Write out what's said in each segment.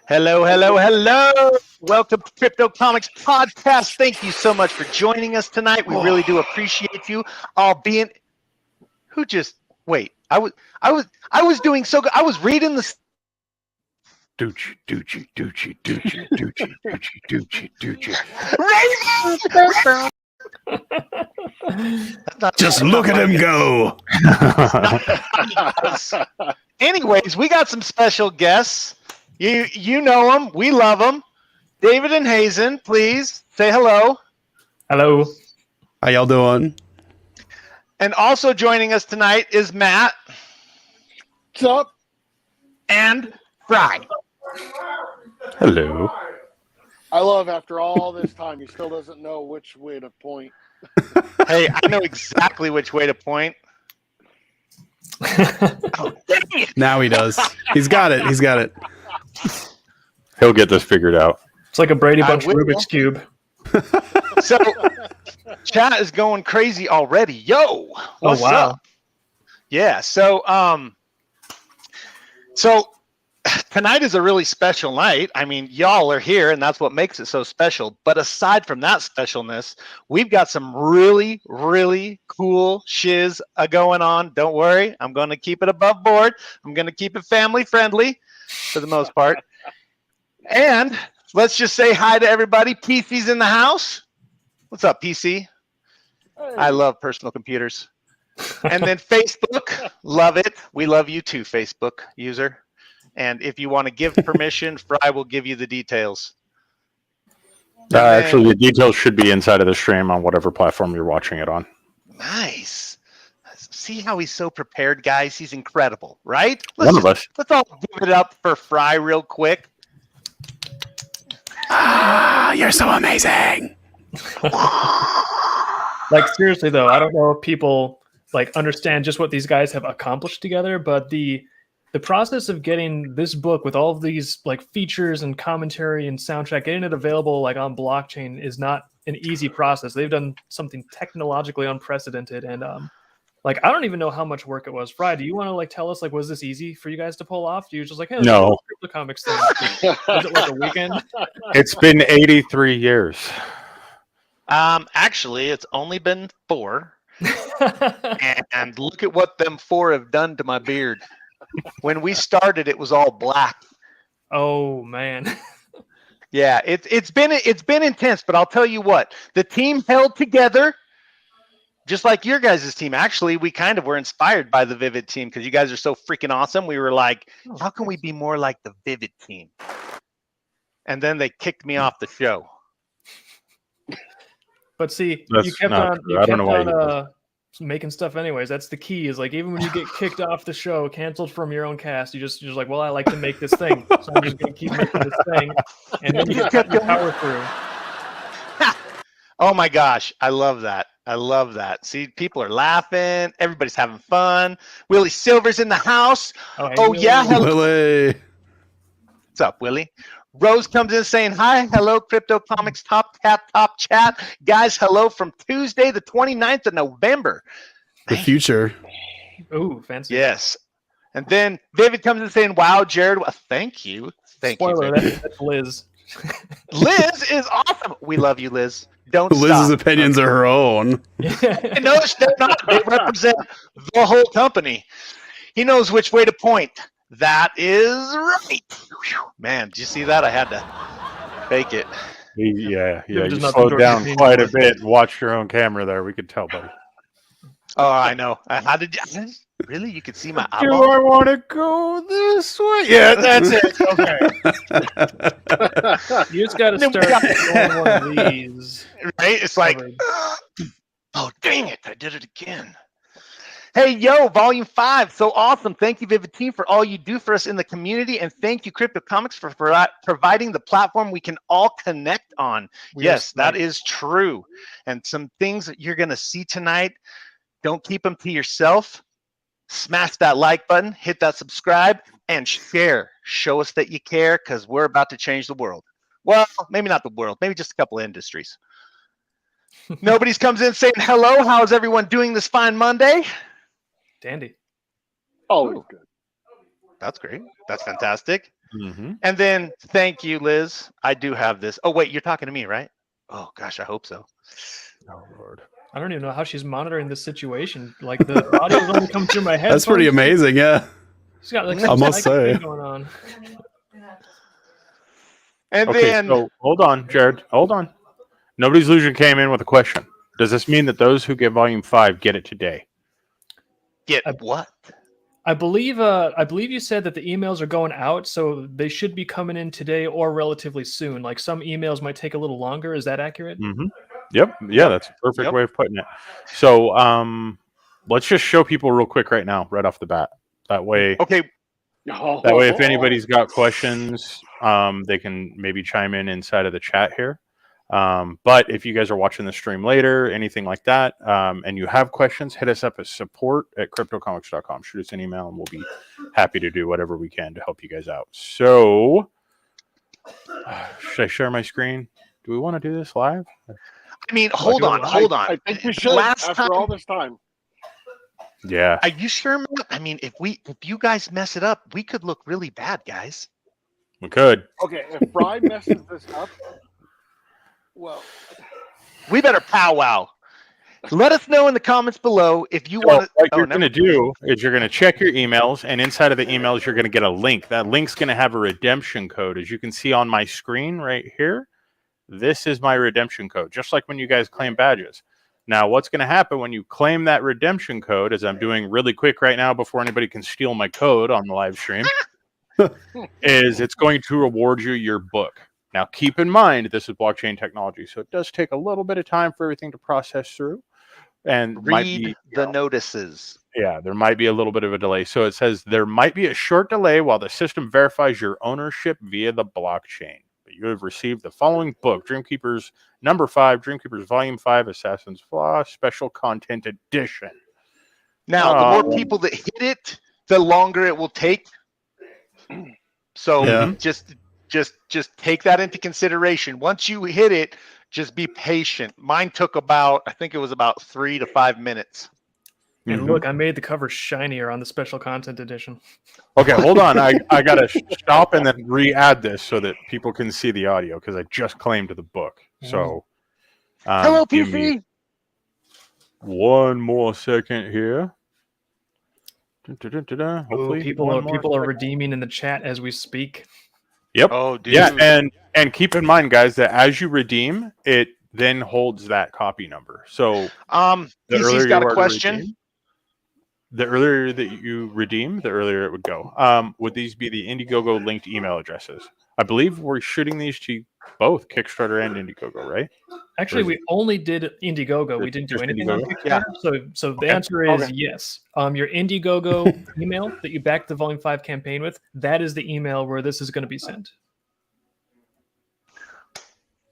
Hello, hello, hello. Welcome to CryptoComics Podcast. Thank you so much for joining us tonight. We really do appreciate you all being. Who just wait? I was doing so good. I was reading the. Doochie. Just look at him go. Anyways, we got some special guests. You know them. We love them. David and Hazen, please say hello. Hello. How y'all doing? And also joining us tonight is Matt. What's up? And Fry. Hello. I love after all this time, he still doesn't know which way to point. Hey, I know exactly which way to point. Oh, dang it. Now he does. He's got it. He's got it. He'll get this figured out. It's like a Brady Bunch will. Rubik's Cube. So, chat is going crazy already. Yo, what's up? Yeah. So tonight is a really special night. I mean, y'all are here, and that's what makes it so special. But aside from that specialness, we've got some really, really cool shiz going on. Don't worry, I'm going to keep it above board. I'm going to keep it family friendly for the most part. And let's just say hi to everybody. PC's in the house. What's up, PC? Hey. I love personal computers. And then Facebook, love it. We love you too, Facebook user. And if you want to give permission, Fry will give you the details. Actually, the details should be inside of the stream on whatever platform you're watching it on. Nice. See how he's so prepared, guys? He's incredible, right? One of us. Let's all give it up for Fry real quick. Ah, you're so amazing. Like, seriously, though, I don't know if people understand just what these guys have accomplished together, but the process of getting this book with all of these features and commentary and soundtrack, getting it available on blockchain is not an easy process. They've done something technologically unprecedented, and I don't even know how much work it was. Fry, do you want to tell us was this easy for you guys to pull off? Do you just hey, let's No. do CryptoComics thing? Was it a weekend? It's been 83 years. Actually, it's only been 4. And look at what them 4 have done to my beard. When we started, it was all black. Oh man. Yeah, it's been intense, but I'll tell you what, the team held together, just like your guys' team. Actually, we kind of were inspired by the Vivid team because you guys are so freaking awesome. We were like, how can we be more like the Vivid team? And then they kicked me off the show. But see, That's you kept not on. true. You I don't kept know why on making stuff anyways. That's the key. Is like even when you get kicked off the show, canceled from your own cast, you're just like, well, I like to make this thing, so I'm just gonna keep making this thing, and then you power through. Oh my gosh, I love that. I love that. See, people are laughing. Everybody's having fun. Willie Silver's in the house. Oh, hey, Oh Willie. yeah, hello. Willie. What's up, Willie? Rose comes in saying, hi, hello, CryptoComics Top Chat. Guys, hello from Tuesday, the 29th of November. The future. Ooh, fancy. Yes. And then David comes in saying, wow, Jared, well, thank you. Thank Spoiler, you. that's Liz. Liz is awesome. We love you, Liz. Don't Liz's stop. opinions are her own. And notice they're not. They represent the whole company. He knows which way to point. That is right. Whew. Man, did you see that? I had to fake it. Yeah. You're You just not slowed the down Dorothy quite a King. bit. Watch your own camera there. We could tell, buddy. Oh, I know. How did you? Really? You could see my Do eyeball? I want to go this way? Yeah, that's it. Okay. You just got to Then we start got- doing one of these. Right? It's like, Covered. oh, dang it. I did it again. Hey, yo, Volume 5. So awesome. Thank you, Vivid Team, for all you do for us in the community. And thank you, CryptoComics, for providing the platform we can all connect on. Yes, that is true. And some things that you're going to see tonight, don't keep them to yourself. Smash that like button, hit that subscribe, and share. Show us that you care, because we're about to change the world. Well, maybe not the world, maybe just a couple of industries. Nobody's comes in saying hello. How's everyone doing this fine Monday? Dandy. Always good. That's great. That's fantastic. Mm-hmm. And then thank you, Liz. I do have this. Oh, wait, you're talking to me, right? Oh, gosh, I hope so. Oh, Lord. I don't even know how she's monitoring this situation. Like the audio is only coming through my head. That's pretty amazing, yeah. She's got like I some must psychic say. thing going on. And Okay, then, so hold on, Jared. Hold on. Nobody's Illusion came in with a question. Does this mean that those who get Volume 5 get it today? get what? I believe you said that the emails are going out, so they should be coming in today or relatively soon. Like some emails might take a little longer. Is that accurate? Mm-hmm. Yep. Yeah, that's a perfect way of putting it. So let's just show people real quick right now, right off the bat. That way, Okay, if anybody's got questions, they can maybe chime in inside of the chat here. But if you guys are watching the stream later, anything like that, and you have questions, hit us up at support@cryptocomics.com. Shoot us an email, and we'll be happy to do whatever we can to help you guys out. So, should I share my screen? Do we want to do this live? I mean, hold on. I think we should Last after time- all this time. Yeah. Are you sure, Matt? I mean, if you guys mess it up, we could look really bad, guys. We could. Okay, if Brian messes this up, well, We better powwow. Let us know in the comments below if you So want to. what you're going to do is you're going to check your emails, and inside of the emails, you're going to get a link. That link's going to have a redemption code. As you can see on my screen right here, this is my redemption code, just like when you guys claim badges. Now, what's going to happen when you claim that redemption code, as I'm doing really quick right now before anybody can steal my code on the live stream, is it's going to reward you your book. Now, keep in mind, this is blockchain technology, so it does take a little bit of time for everything to process through. And read the notices. Yeah, there might be a little bit of a delay. So it says there might be a short delay while the system verifies your ownership via the blockchain. But you have received the following book, Dreamkeepers number 5, Dreamkeepers Volume 5, Assassin's Flaw, Special Content Edition. Now, the more people that hit it, the longer it will take. So Yeah. just take that into consideration. Once you hit it, just be patient. Mine took I think it was about 3 to 5 minutes. And look, I made the cover shinier on the special content edition. Okay, hold on. I got to stop and then re-add this so that people can see the audio because I just claimed the book. So, Hello, give me PC. one more second here. Hopefully, People one more are second. redeeming in the chat as we speak. Yep. Oh, dude. Yeah, and keep in mind, guys, that as you redeem, it then holds that copy number. So the PC's earlier got you a are to question. redeem, the earlier that you redeem, the earlier it would go. Would these be the Indiegogo linked email addresses? I believe we're shooting these to both Kickstarter and Indiegogo, right? Actually, we only did Indiegogo. We didn't do Just anything on Indiegogo? Kickstarter. So the Okay. answer is Okay. yes. Your Indiegogo email that you backed the Volume 5 campaign with, that is the email where this is going to be sent.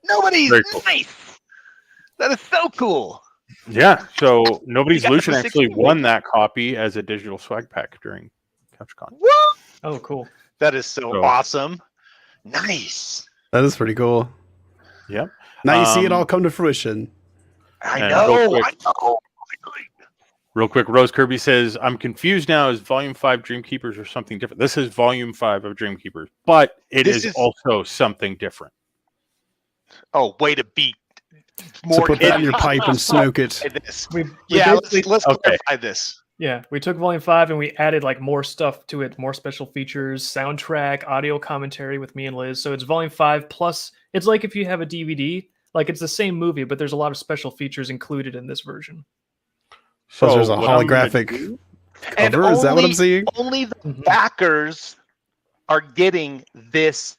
Nobody's Very cool. nice. That is so cool. Yeah. So Nobody's You got Lucian number actually 16. won that copy as a digital swag pack during CouchCon. Woo! Oh, cool. That is so awesome. Nice. That is pretty cool. Yep. Now you see it all come to fruition. I And know. real quick- I know. Real quick, Rose Kirby says, I'm confused now. Is Volume 5 Dreamkeepers or something different? This is Volume 5 of Dreamkeepers, but it This is also something different. Oh, way to beat So more put that in your pipe and smoke it. We Yeah, basically- let's okay. clarify this. Yeah, we took Volume 5 and we added like more stuff to it, more special features, soundtrack, audio commentary with me and Liz. So it's Volume 5 plus, it's like if you have a DVD, like it's the same movie, but there's a lot of special features included in this version. So there's a what I'm gonna holographic do- cover. Is that what I'm seeing? Only the Mhm. backers are getting this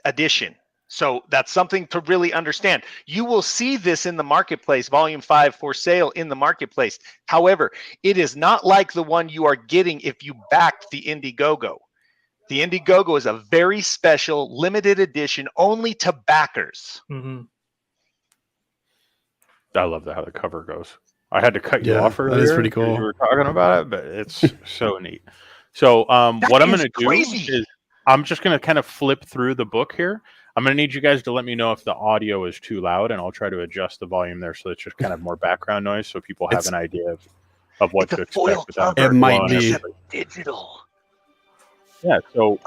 edition. So that's something to really understand. You will see this in the marketplace, Volume 5 for sale in the marketplace. However, it is not like the one you are getting if you backed the Indiegogo. The Indiegogo is a very special, limited edition, only to backers. Mm-hmm. I love that how the cover goes. I had to cut you Yeah, off that earlier. is pretty 'cause cool. You were talking about it, but it's so neat. So what I'm is going to do crazy. is I'm just going to kind of flip through the book here. I'm going to need you guys to let me know if the audio is too loud, and I'll try to adjust the volume there so it's just kind of more background noise so people have It's- an idea of what It's to a foil expect without cover. It might blowing be. everybody. Digital. Yeah, so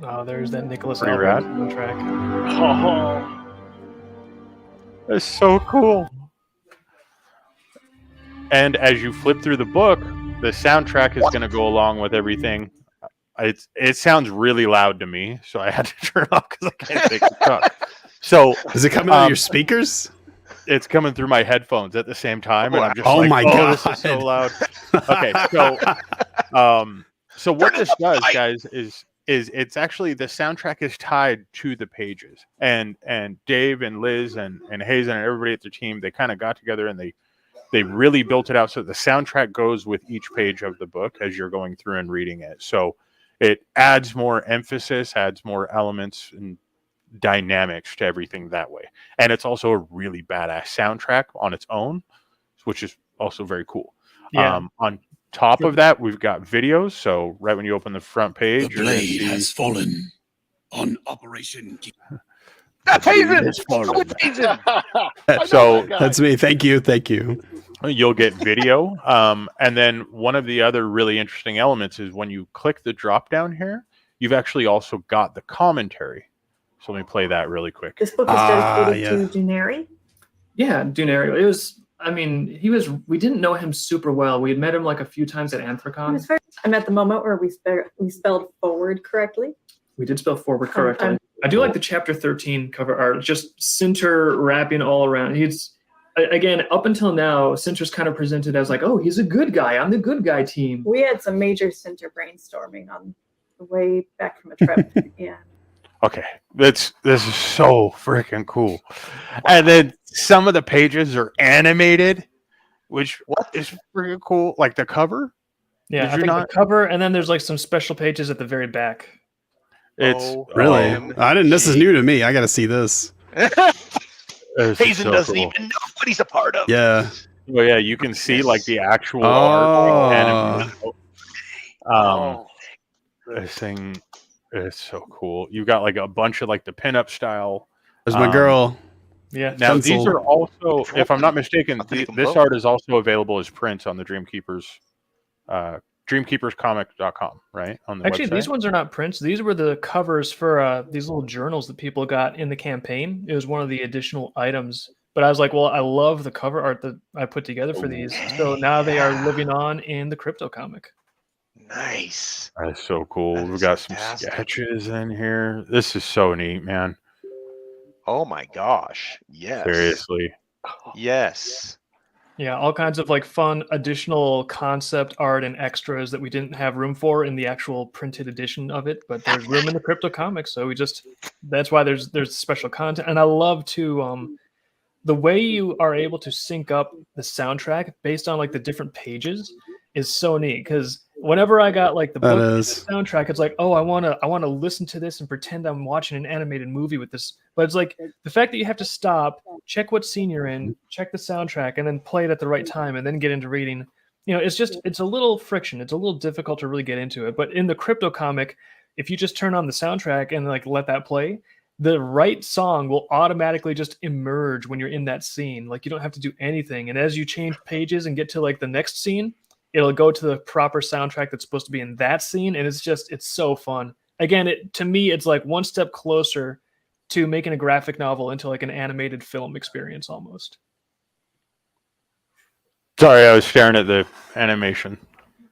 Oh, there's that Nicholas Pretty Albert track. Oh, it's so cool. And as you flip through the book, the soundtrack is going to go along with everything. It sounds really loud to me, so I had to turn it off because I can't take the talk. So Is it coming out of your speakers? it's coming through my headphones at the same time, and I'm just Oh like, my this is so God. loud. Okay, so what this does, guys, is it's actually the soundtrack is tied to the pages, and Dave and Liz and Hazen and everybody at the team, they kind of got together and they really built it out so the soundtrack goes with each page of the book as you're going through and reading it. So it adds more emphasis, adds more elements and dynamics to everything that way. And it's also a really badass soundtrack on its own, which is also very cool. Yeah. On top of that, we've got videos. So right when you open the front page, The you're gonna blade see has fallen on Operation. That's Hazen. it's fallen. Oh, it's Hazen. I know So that guy. That's me. Thank you. Thank you. You'll get video. And then one of the other really interesting elements is when you click the drop down here, you've actually also got the commentary. So let me play that really quick. This book is dedicated to Duneri. Yeah, Duneri. It was, I mean, we didn't know him super well. We had met him like a few times at It Anthrocon. was very, I'm at the moment where we spelled forward correctly. We did spell forward correctly. I do like the chapter 13 cover art. Just Cinter wrapping all around. He's, again, up until now, Cinter's kind of presented as like, oh, he's a good guy. I'm the good guy team. We had some major center brainstorming on the way back from a trip. Yeah. Okay, this is so freaking cool. And then some of the pages are animated, which is freaking cool. Like the cover, Yeah, Did I you think not- the cover, and then there's like some special pages at the very back. it's Really? Oh, I didn't. This is new to me. I got to see this. it's Hazen so doesn't cool. even know what he's a part of. Yeah. Oh yeah, you can see like the actual Oh. art animated. Oh. This thing is so cool. You got like a bunch of like the pinup style. There's my Um, girl. Yeah. Now Pencil. these are also, if I'm not mistaken, I'll take them this both. art is also available as prints on the Dreamkeepers, dreamkeeperscomic.com, right? On the Actually, website. these ones are not prints. These were the covers for these little journals that people got in the campaign. It was one of the additional items. But I was like, well, I love the cover art that I put together for these. So now they are living on in the CryptoComic. Nice. That's so cool. That We've is got some fantastic. sketches in here. This is so neat, man. Oh my gosh. Yes. Seriously. Yes. Yeah, all kinds of like fun additional concept art and extras that we didn't have room for in the actual printed edition of it, but there's room in the CryptoComics, so that's why there's special content. And I love to the way you are able to sync up the soundtrack based on like the different pages is so neat, because whenever I got like the That book and the is. soundtrack, it's like, oh, I wanna listen to this and pretend I'm watching an animated movie with this. But it's like the fact that you have to stop, check what scene you're in, check the soundtrack, and then play it at the right time, and then get into reading. It's a little friction. It's a little difficult to really get into it. But in the crypto comic, if you just turn on the soundtrack and like let that play, the right song will automatically just emerge when you're in that scene. Like you don't have to do anything. And as you change pages and get to like the next scene, it'll go to the proper soundtrack that's supposed to be in that scene. And it's so fun. Again, to me, it's like one step closer to making a graphic novel into like an animated film experience almost. Sorry, I was staring at the animation.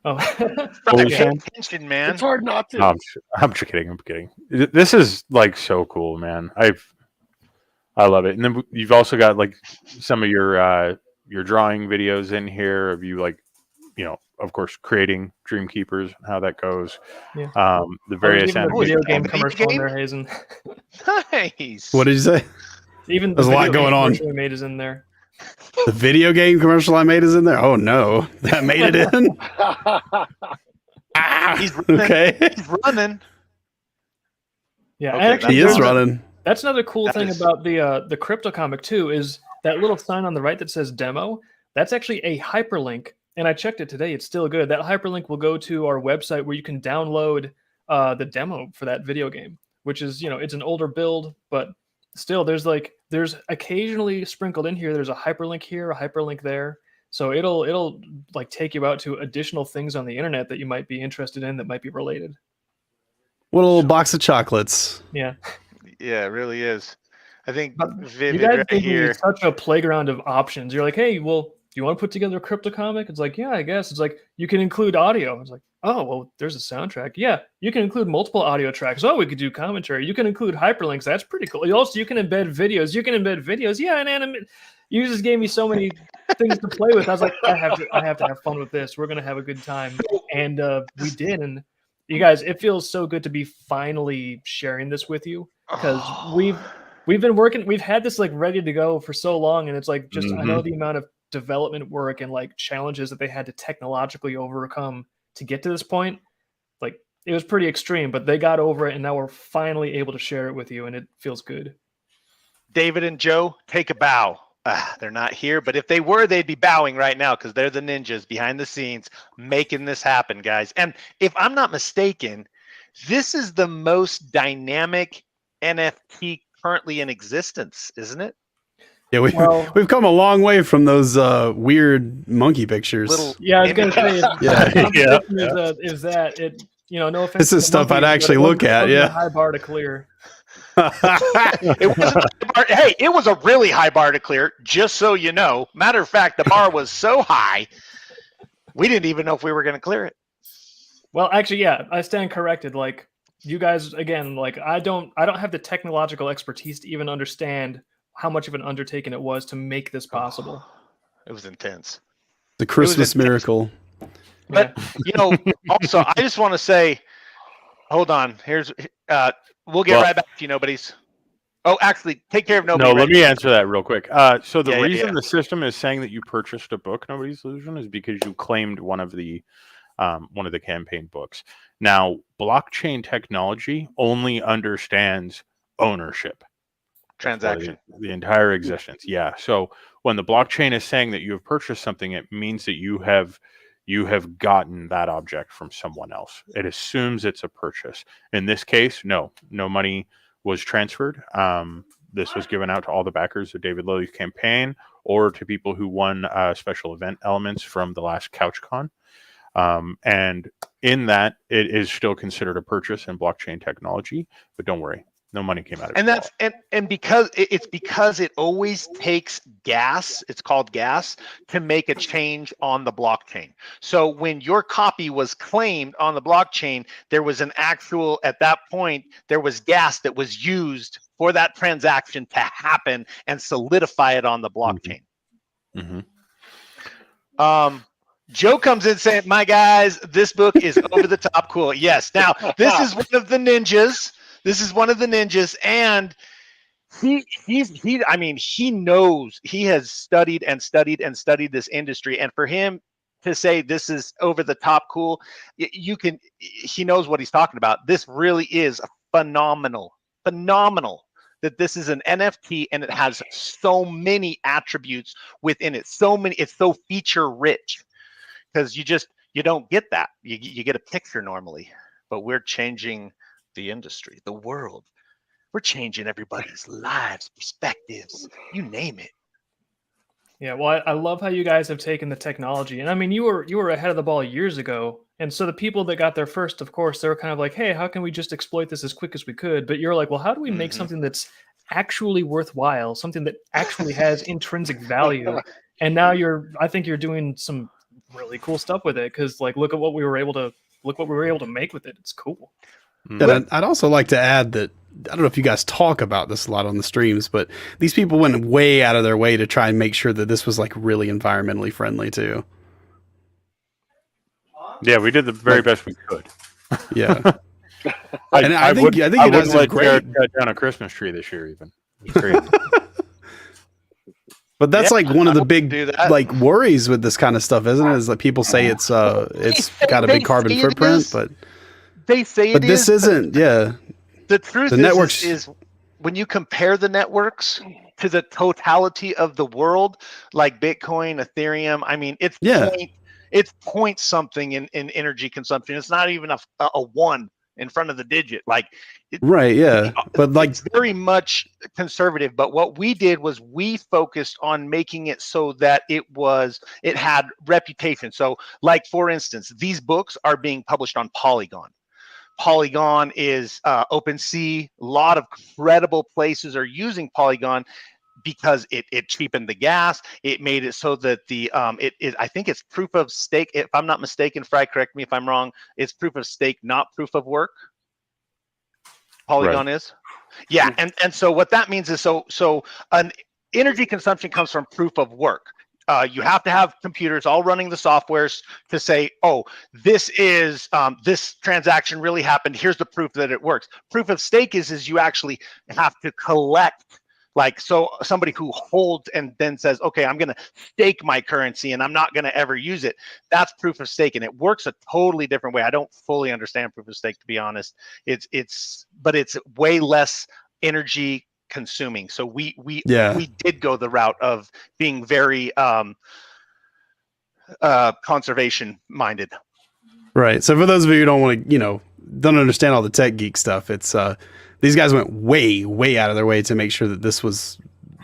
Oh, What were you Pay saying? attention, man. It's hard not to. No, I'm just kidding. I'm kidding. This is like so cool, man. I love it. And then you've also got like some of your drawing videos in here of you like, of course, creating Dreamkeepers and how that goes. Yeah. The various even the video game the commercial in game? there, Hazen. Nice. What did you say? Even There's a lot going on. We made is in there. The video game commercial I made is in there. Oh no, that made it in. He's running. Okay, He's running. Yeah, Okay, and actually, he is there's running. That's another cool That thing is- about the crypto comic too, is that little sign on the right that says demo. That's actually a hyperlink, and I checked it today. It's still good. That hyperlink will go to our website where you can download the demo for that video game, which is it's an older build, but still there's occasionally sprinkled in here. There's a hyperlink here, a hyperlink there. So it'll like take you out to additional things on the internet that you might be interested in that might be related. What a little box of chocolates. Yeah. Yeah, it really is. I think But Vivid you guys right gave me here. such a playground of options. You're like, hey, well, do you want to put together a crypto comic? It's like, yeah, I guess. It's like, you can include audio. It's like, oh, well, there's a soundtrack. Yeah, you can include multiple audio tracks. Oh, we could do commentary. You can include hyperlinks. That's pretty cool. You can embed videos. Yeah, and animate. You just gave me so many things to play with. I was like, I have to have fun with this. We're gonna have a good time, and we did. And you guys, it feels so good to be finally sharing this with you, because we've been working. We've had this like ready to go for so long, and it's like just I know the amount of development work and like challenges that they had to technologically overcome to get to this point. Like it was pretty extreme, but they got over it, and now we're finally able to share it with you, and it feels good. David and Joe, take a bow. They're not here, but if they were, they'd be bowing right now because they're the ninjas behind the scenes making this happen, guys. And if I'm not mistaken, this is the most dynamic NFT currently in existence, isn't it? Yeah, we've come a long way from those weird monkey pictures. Yeah, I was gonna say, Yeah. is that it? No offense. This is to stuff monkeys, I'd but actually it look wasn't at, a yeah. high bar to clear. It wasn't hey, it was a really high bar to clear, just so you know. Matter of fact, the bar was so high, we didn't even know if we were going to clear it. Well, actually, yeah, I stand corrected. Like you guys, again, like I don't have the technological expertise to even understand how much of an undertaking it was to make this possible. It was intense. The Christmas miracle. But also, I just want to say, hold on. Here's we'll get right back to you, nobodies. Oh, actually, take care of nobody. No, let me answer that real quick. So the Yeah, reason yeah. the system is saying that you purchased a book, Nobody's Illusion, is because you claimed one of the campaign books. Now, blockchain technology only understands ownership. Transaction. The entire existence. Yeah. So when the blockchain is saying that you have purchased something, it means that you have gotten that object from someone else. It assumes it's a purchase. In this case, no money was transferred. This was given out to all the backers of David Lilly's campaign or to people who won special event elements from the last CouchCon. And in that, it is still considered a purchase in blockchain technology. But don't worry, no money came out of it. And that's and because it always takes gas, it's called gas, to make a change on the blockchain. So when your copy was claimed on the blockchain, there was at that point, there was gas that was used for that transaction to happen and solidify it on the blockchain. Mm-hmm. Joe comes in saying, "My guys, this book is over the top cool." Yes. Now, this is one of the ninjas. This is one of the ninjas, and he knows, he has studied and studied and studied this industry, and for him to say this is over the top cool, he knows what he's talking about. This really is phenomenal that this is an NFT and it has so many attributes within it. It's so feature rich, because you don't get that. You get a picture normally, but we're changing the industry, the world. We're changing everybody's lives, perspectives, you name it. Yeah, well, I love how you guys have taken the technology, and I mean, you were ahead of the ball years ago, and so the people that got there first, of course, they were kind of like, hey, how can we just exploit this as quick as we could? But you're like, well, how do we make something that's actually worthwhile, something that actually has intrinsic value? And now I think you're doing some really cool stuff with it, because like, look what we were able to make with it. It's cool. And I'd also like to add that, I don't know if you guys talk about this a lot on the streams, but these people went way out of their way to try and make sure that this was like really environmentally friendly too. Yeah, we did the very best we could. Yeah. And I think you guys did great. Jared cut down a Christmas tree this year, even. It's crazy. But that's like one of the big like worries with this kind of stuff, isn't it? Is that people say it's got a big carbon footprint, but they say but this isn't. Yeah. The truth is when you compare the networks to the totality of the world, like Bitcoin, Ethereum, I mean, it's point something in energy consumption. It's not even a one in front of the digit. Like, right, yeah. But like, it's very much conservative. But what we did was we focused on making it so that it had reputation. So, like, for instance, these books are being published on Polygon. Polygon is OpenSea. A lot of credible places are using Polygon because it cheapened the gas. It made it so that I think it's proof of stake. If I'm not mistaken, Fry, correct me if I'm wrong. It's proof of stake, not proof of work. Polygon is. Yeah, and so what that means is so an energy consumption comes from proof of work. You have to have computers all running the softwares to say, oh, this transaction really happened. Here's the proof that it works. Proof of stake is you actually have to collect, like, so somebody who holds and then says, okay, I'm going to stake my currency and I'm not going to ever use it. That's proof of stake, and it works a totally different way. I don't fully understand proof of stake, to be honest. But it's way less energy consuming. So we did go the route of being very conservation minded. Right. So for those of you who don't want to, don't understand all the tech geek stuff, it's these guys went way out of their way to make sure that this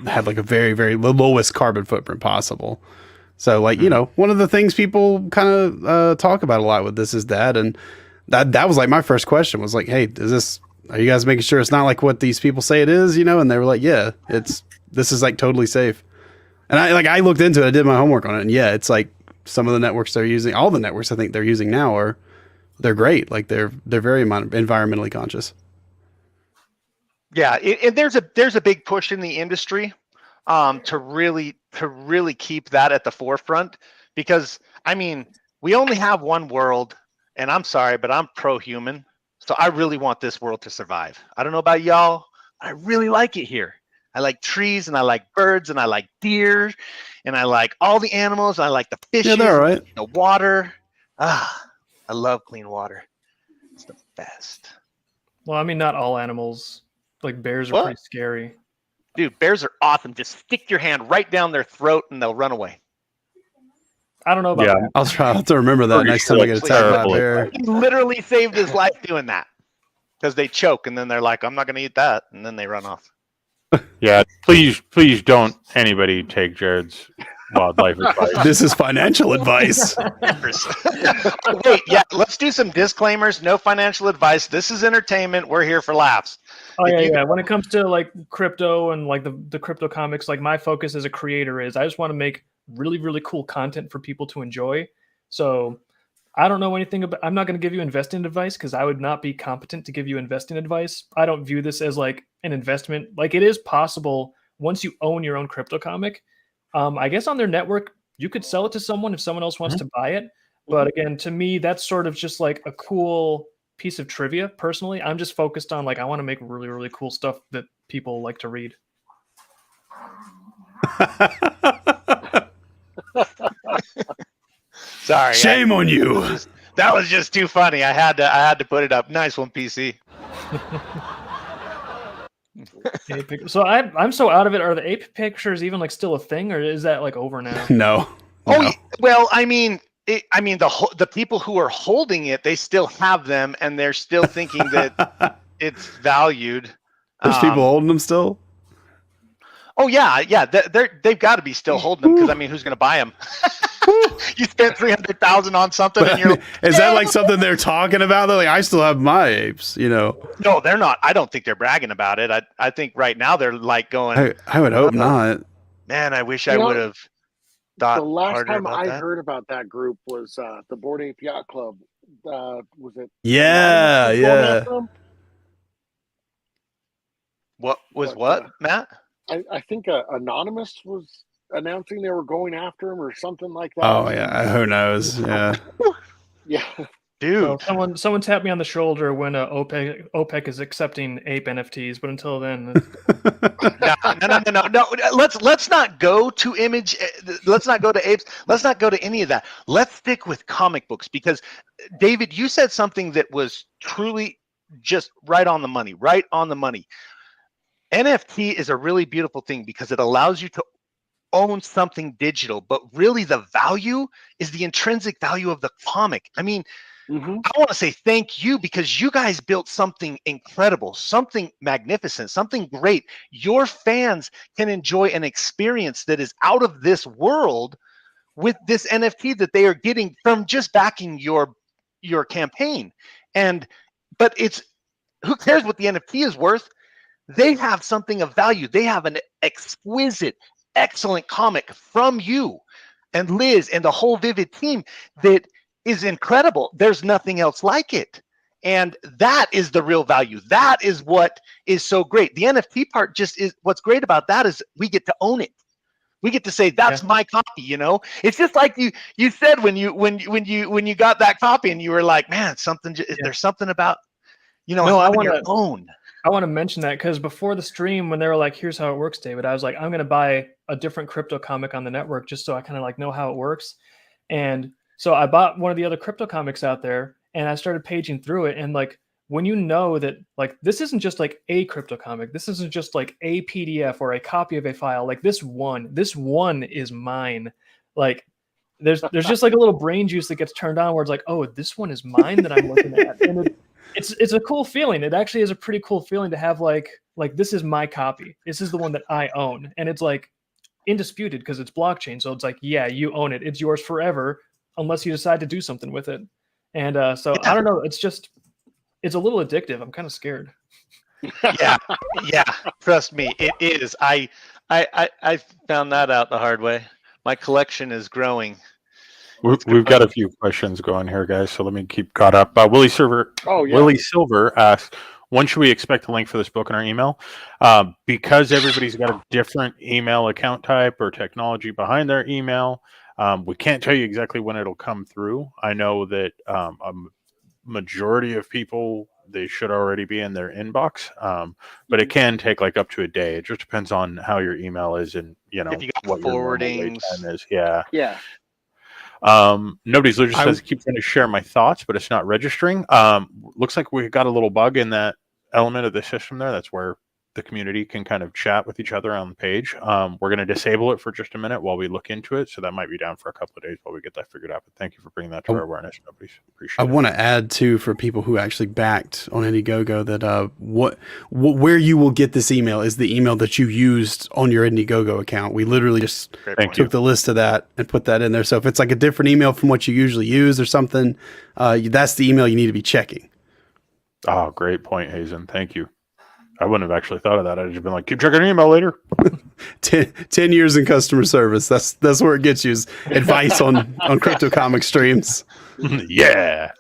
had like a very, very lowest carbon footprint possible. So like, one of the things people kind of talk about a lot with this is that, and that was like my first question was like, hey, are you guys making sure it's not like what these people say it is, And they were like, yeah, this is like totally safe. And I looked into it, I did my homework on it, and yeah, it's like some of the networks they're using, all the networks I think they're using now they're great. Like they're very environmentally conscious. Yeah, and there's a big push in the industry to really keep that at the forefront, because I mean, we only have one world, and I'm sorry, but I'm pro-human. So I really want this world to survive. I don't know about y'all, but I really like it here. I like trees, and I like birds, and I like deer, and I like all the animals. I like the fishes, yeah, they're all right. The water. I love clean water. It's the best. Well, I mean, not all animals. Like bears are pretty scary. Dude, bears are awesome. Just stick your hand right down their throat, and they'll run away. I don't know about that. I'll try to remember that next time I get attacked by a bear. He literally saved his life doing that, because they choke and then they're like, I'm not going to eat that, and then they run off. Yeah, please don't anybody take Jared's wildlife advice. This is financial advice. Wait, yeah, let's do some disclaimers. No financial advice. This is entertainment. We're here for laughs. Oh yeah. When it comes to like crypto and like the CryptoComics, like my focus as a creator is I just want to make really, really cool content for people to enjoy. So I don't know anything about, I'm not going to give you investing advice because I would not be competent to give you investing advice. I don't view this as like an investment. Like it is possible once you own your own crypto comic. I guess on their network, you could sell it to someone if someone else wants to buy it. But again, to me, that's sort of just like a cool piece of trivia. Personally, I'm just focused on like I want to make really, really cool stuff that people like to read. Sorry. Shame on you. That was just too funny. I had to put it up. Nice one, PC. So I'm so out of it. Are the ape pictures even like still a thing, or is that like over now? No. Oh, No. well, I mean, the people who are holding it, they still have them, and they're still thinking that it's valued. There's people holding them still. Oh yeah. They've got to be still holding them because I mean, who's going to buy them? You spent 300,000 on something, and you're Is that like something they're talking about? They're like, I still have my apes, you know? No, they're not. I don't think they're bragging about it. I think right now they're like going, I would hope not. man, I wish I would have thought The last harder time about I that. heard about that group was the Board Ape Yacht Club. Was it? Yeah, Anonymous was going yeah. after 'em? What was But, what, Matt? I think Anonymous was announcing they were going after him or something like that. Oh yeah, who knows? Yeah. Yeah. Dude, Someone tapped me on the shoulder when OPEC is accepting ape NFTs, but until then, no. Let's not go to image. Let's not go to apes. Let's not go to any of that. Let's stick with comic books because, David, you said something that was truly just right on the money. Right on the money. NFT is a really beautiful thing because it allows you to own something digital, but really the value is the intrinsic value of the comic. I mean, I want to say thank you because you guys built something incredible, something magnificent, something great. Your fans can enjoy an experience that is out of this world with this NFT that they are getting from just backing your campaign. But who cares what the NFT is worth? They have something of value. They have an exquisite, excellent comic from you and Liz and the whole Vivid team that is incredible. There's nothing else like it. And that is the real value. That is what is so great. The NFT part just is what's great about that is we get to own it. We get to say that's my copy, you know? It's just like you said when you got that copy and you were like, man, there's something about, having your own. I want to mention that because before the stream, when they were like, here's how it works, David, I was like, I'm going to buy a different crypto comic on the network just so I kind of like know how it works. And so I bought one of the other crypto comics out there and I started paging through it. And like, when you know that like, this isn't just like a crypto comic, this isn't just like a PDF or a copy of a file, like this one is mine. Like there's just like a little brain juice that gets turned on where it's like, oh, this one is mine that I'm looking at. And it's a cool feeling. It actually is a pretty cool feeling to have like this is my copy. This is the one that I own. And it's like indisputed because it's blockchain. So it's like, yeah, you own it. It's yours forever unless you decide to do something with it. And so I don't know. It's a little addictive. I'm kind of scared. Yeah. Trust me, it is. I found that out the hard way. My collection is growing. We've got a few questions going here, guys, so let me keep caught up. Willie Silver asks, when should we expect a link for this book in our email? Because everybody's got a different email account type or technology behind their email, we can't tell you exactly when it'll come through. I know that a majority of people, they should already be in their inbox, but it can take like up to a day. It just depends on how your email is and, if you got what forwardings. your normal wait time is. Yeah. Yeah. Nobody's just says keep trying to share my thoughts, but it's not registering. Looks like we got a little bug in that element of the system there. That's where the community can kind of chat with each other on the page. We're going to disable it for just a minute while we look into it. So that might be down for a couple of days while we get that figured out. But thank you for bringing that to our awareness. Nobody's appreciate it. I want to add too, for people who actually backed on Indiegogo, that where you will get this email is the email that you used on your Indiegogo account. We literally just took the list of that and put that in there. So if it's like a different email from what you usually use or something, that's the email you need to be checking. Oh, great point, Hazen. Thank you. I wouldn't have actually thought of that. I'd just been like, keep checking your email later. 10 years in customer service. That's where it gets you, is advice on CryptoComics streams. Yeah.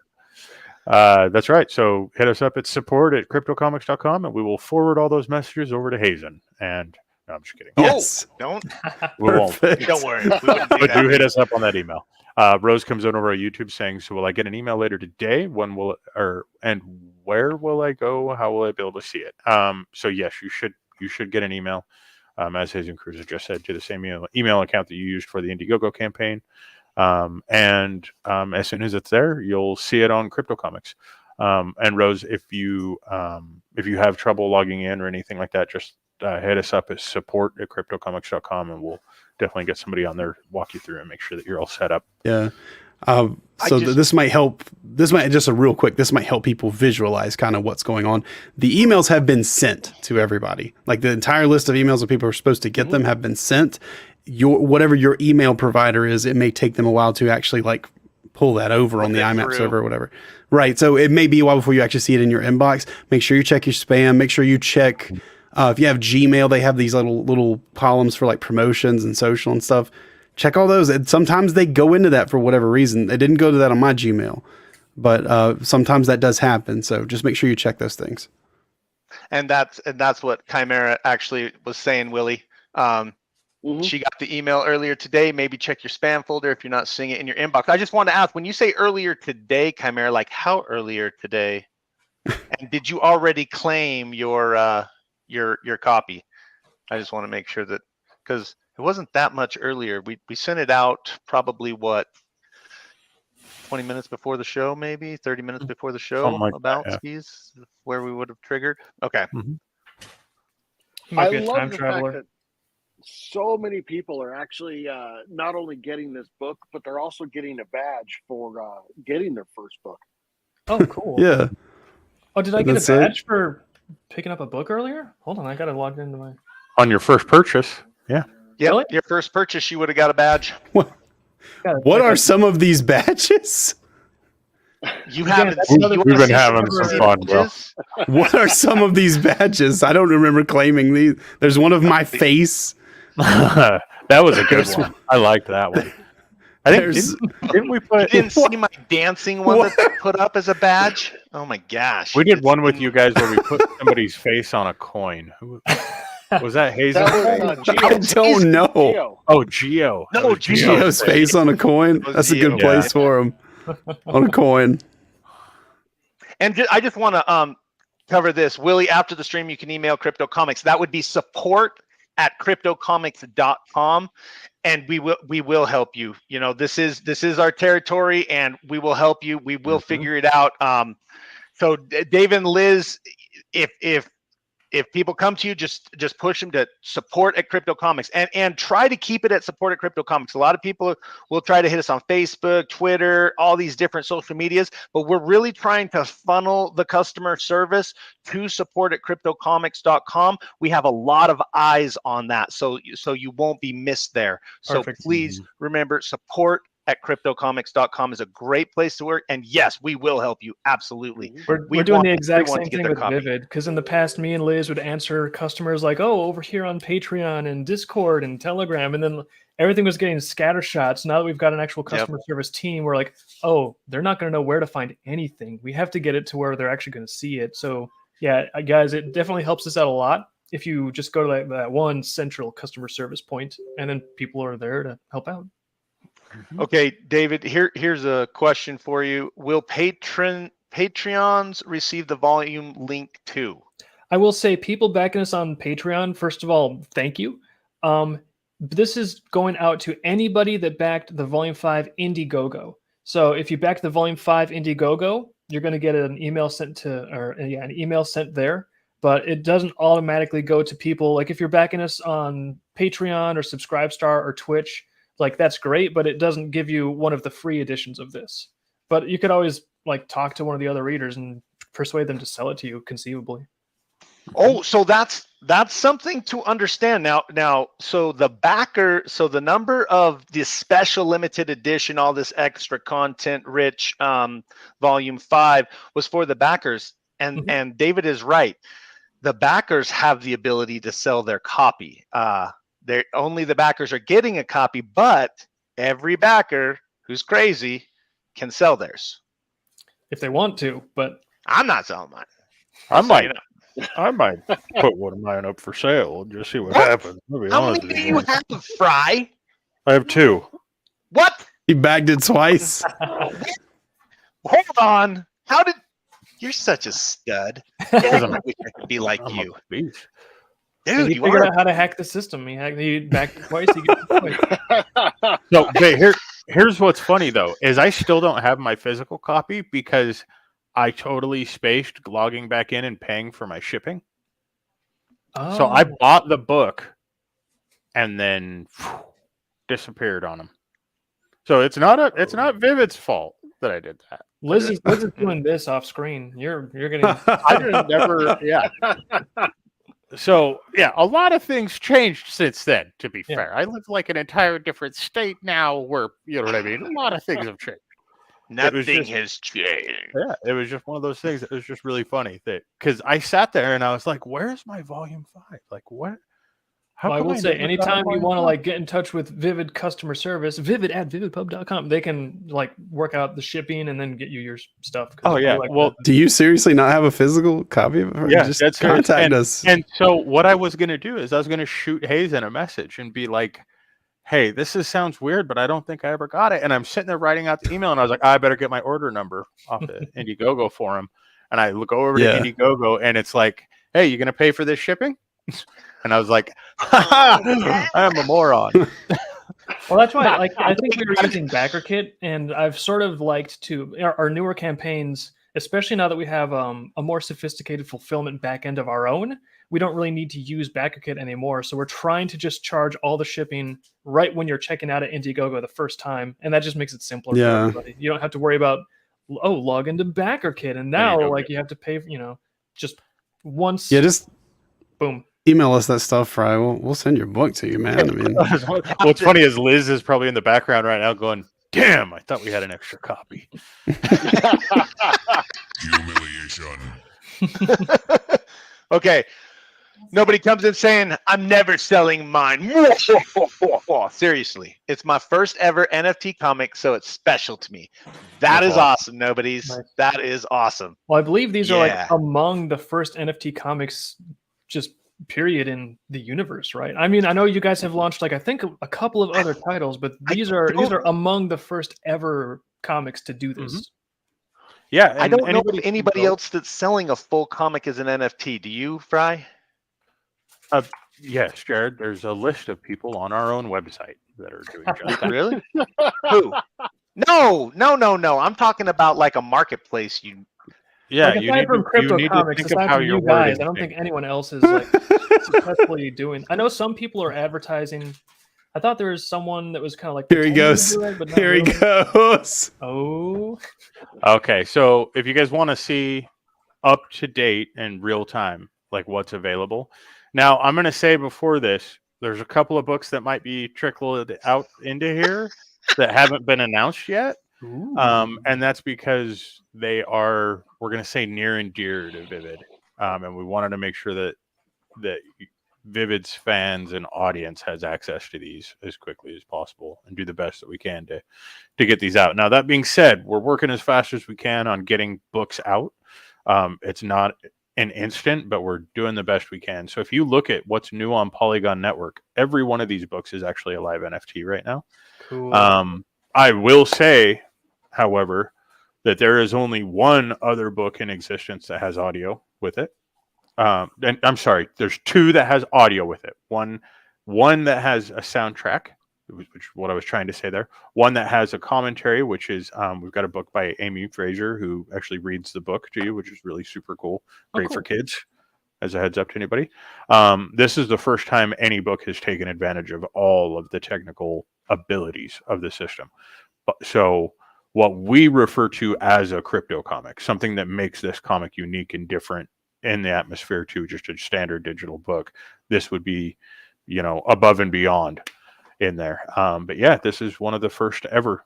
That's right. So hit us up at support@cryptocomics.com and we will forward all those messages over to Hazen. And No, I'm just kidding. Yes. Oh, don't We won't. Perfect. don't worry. We wouldn't do But that. do hit us up on that email. Rose comes on over our YouTube saying, "So will I get an email later today? When will it, or and where will I go? How will I be able to see it?" So yes, you should get an email, as Jesus Cruz just said, to the same email account that you used for the Indiegogo campaign. And as soon as it's there, you'll see it on CryptoComics. And Rose, if you have trouble logging in or anything like that, just hit us up at support@cryptocomics.com, and we'll definitely get somebody on there, walk you through, and make sure that you're all set up. Yeah. This might help. This might help people visualize kind of what's going on. The emails have been sent to everybody. Like the entire list of emails that people are supposed to get them have been sent. Whatever your email provider is, it may take them a while to actually like pull that over on the IMAP server or whatever. Right. So it may be a while before you actually see it in your inbox. Make sure you check your spam. Make sure you check if you have Gmail. They have these little columns for like promotions and social and stuff. Check all those. And sometimes they go into that for whatever reason. They didn't go to that on my Gmail, but sometimes that does happen. So just make sure you check those things. And that's what Chimera actually was saying, Willie. She got the email earlier today. Maybe check your spam folder if you're not seeing it in your inbox. I just wanted to ask, when you say earlier today, Chimera, like how earlier today? And did you already claim your copy? I just want to make sure that, because it wasn't that much earlier. We sent it out probably 20 minutes before the show, maybe 30 minutes before the show Like about that, yeah. skis, where we would have triggered. Okay. Might I be a love time the traveler. fact that so many people are actually not only getting this book, but they're also getting a badge for getting their first book. Oh, cool. Yeah. Oh, did I get That's a it. badge for picking up a book earlier? Hold on, I gotta log into my. On your first purchase, yeah. Yep. Really? Your first purchase, you would have got a badge. What are some of these badges? You Again, haven't. that's Seen, another you We've wanna been see having some some fun, bro. images? What are some of these badges? I don't remember claiming these. There's one of my face. That was a good one. I liked that one. I think There's- didn't we You put? didn't see my dancing one that they put up as a badge? Oh my gosh! We did It's one with in- you guys where we put somebody's face on a coin. Who was that? Hazel? That was I don't know. Geo. Oh, Geo. No, That was Geo. Geo's face on a coin. That's a good Geo, place yeah. for him. On a coin. And I just want to cover this, Willie. After the stream, you can email CryptoComics. That would be support@cryptocomics.com, and we will help you. You know, this is our territory, and we will help you. We will figure it out. So Dave and Liz, if people come to you, just push them to support@CryptoComics, and try to keep it at support@CryptoComics. A lot of people will try to hit us on Facebook, Twitter, all these different social medias, but we're really trying to funnel the customer service to support@CryptoComics.com. We have a lot of eyes on that, so you won't be missed there. So Perfect. please remember, support@CryptoComics.com is a great place to work, and yes, we will help you absolutely. We're We doing want the exact everyone same to get thing their with copy. Vivid, because in the past, me and Liz would answer customers like, "Oh, over here on Patreon and Discord and Telegram," and then everything was getting scattershots. Now that we've got an actual customer service team, we're like, "Oh, they're not going to know where to find anything. We have to get it to where they're actually going to see it." So, yeah, guys, it definitely helps us out a lot if you just go to that one central customer service point, and then people are there to help out. Okay, David, here's a question for you. Will Patreons receive the volume link too? I will say, people backing us on Patreon, first of all, thank you. This is going out to anybody that backed the Volume 5 Indiegogo. So if you back the Volume 5 Indiegogo, you're going to get an email sent there. But it doesn't automatically go to people. Like if you're backing us on Patreon or Subscribestar or Twitch, like that's great, but it doesn't give you one of the free editions of this. But you could always like talk to one of the other readers and persuade them to sell it to you, conceivably. Oh, so that's something to understand now. So the number of this special limited edition, all this extra content rich volume 5 was for the backers, and David is right. The backers have the ability to sell their copy. Only the backers are getting a copy, but every backer who's crazy can sell theirs. If they want to, but I'm not selling mine. I'm like, I might put one of mine up for sale and just see what What? happens. I'll be How honest many with do you have, Fry? I have 2. What? He bagged it twice. Hold on. How did? You're such a stud. Dang, I wish I could be like I'm you, a beast. dude. He You figured are. out how to hack the system. He backed it twice. He gets it twice. No, but here's what's funny though is I still don't have my physical copy because I totally spaced logging back in and paying for my shipping. So I Oh. bought the book and then disappeared on them. So it's not Vivid's fault that I did that. Liz is doing this off screen. You're getting. I didn't never. Yeah. So yeah, a lot of things changed since then. To be Yeah. fair, I live like an entire different state now, where you know what I mean. A lot of things have changed. Nothing has changed. Yeah, it was just one of those things that was just really funny that because I sat there and I was like, "Where's my volume 5? Like what?" How Well, I come will say, never got a anytime you volume want to 5? like get in touch with Vivid customer service, vivid@vividpub.com, they can like work out the shipping and then get you your stuff. 'cause Oh we yeah, like well, that. Do you seriously not have a physical copy of it? yeah, Just that's serious. contact us. And so what I was gonna do is I was gonna shoot Hazen a message and be like, "Hey, sounds weird, but I don't think I ever got it." And I'm sitting there writing out the email, and I was like, "I better get my order number off of Indiegogo for him." And I go over to Yeah. Indiegogo, and it's like, "Hey, you gonna pay for this shipping?" And I was like, "Ha ha! I am a moron." Well, that's why. Like, I think we were using BackerKit, and I've sort of liked to our newer campaigns, especially now that we have a more sophisticated fulfillment backend of our own. We don't really need to use BackerKit anymore, so we're trying to just charge all the shipping right when you're checking out at Indiegogo the first time, and that just makes it simpler Yeah. for everybody. You don't have to worry about log into BackerKit, and There you now go, like yeah. you have to pay. Just once. Yeah, just boom. email us that stuff, Fry. We'll send your book to you, man. I mean, What's funny is Liz is probably in the background right now going, "Damn, I thought we had an extra copy." Humiliation. Okay. Nobody comes in saying, "I'm never selling mine." Seriously, it's my first ever NFT comic, so it's special to me. That is awesome. Nobody's. Nice. That is awesome. Well, I believe these are Yeah. like among the first NFT comics, just period, in the universe, right? I mean, I know you guys have launched like I think a couple of other titles, but these are among the first ever comics to do this. Yeah, I and don't know anybody of can anybody go- else that's selling a full comic as an NFT. Do you, Fry? Yes, Jared. There's a list of people on our own website that are doing just that. Really? Who? No. I'm talking about like a marketplace. Yeah, Like, you aside need, from to, you need to CryptoComics, think of aside how from you're you guys, wording I don't things. think anyone else is like successfully doing. I know some people are advertising. I thought there was someone that was kind of like here he pretending to goes. do it, but not Here he really. goes. Oh, Okay, so if you guys want to see up to date and real time, like what's available. Now, I'm going to say before this, there's a couple of books that might be trickled out into here that haven't been announced yet. And that's because they are, we're going to say, near and dear to Vivid. And we wanted to make sure that Vivid's fans and audience has access to these as quickly as possible and do the best that we can to get these out. Now, that being said, we're working as fast as we can on getting books out. It's not an instant, but we're doing the best we can. So if you look at what's new on Polygon Network, every one of these books is actually a live NFT right now. cool. I will say, however, that there is only one other book in existence that has audio with it. And I'm sorry, there's two that has audio with it. One that has a soundtrack, which is what I was trying to say there. One that has a commentary, which is we've got a book by Amy Fraser who actually reads the book to you, which is really super cool. Great for kids, as a heads up to anybody. This is the first time any book has taken advantage of all of the technical abilities of the system. So what we refer to as a crypto comic, something that makes this comic unique and different in the atmosphere to just a standard digital book. This would be, above and beyond in there. But yeah, this is one of the first ever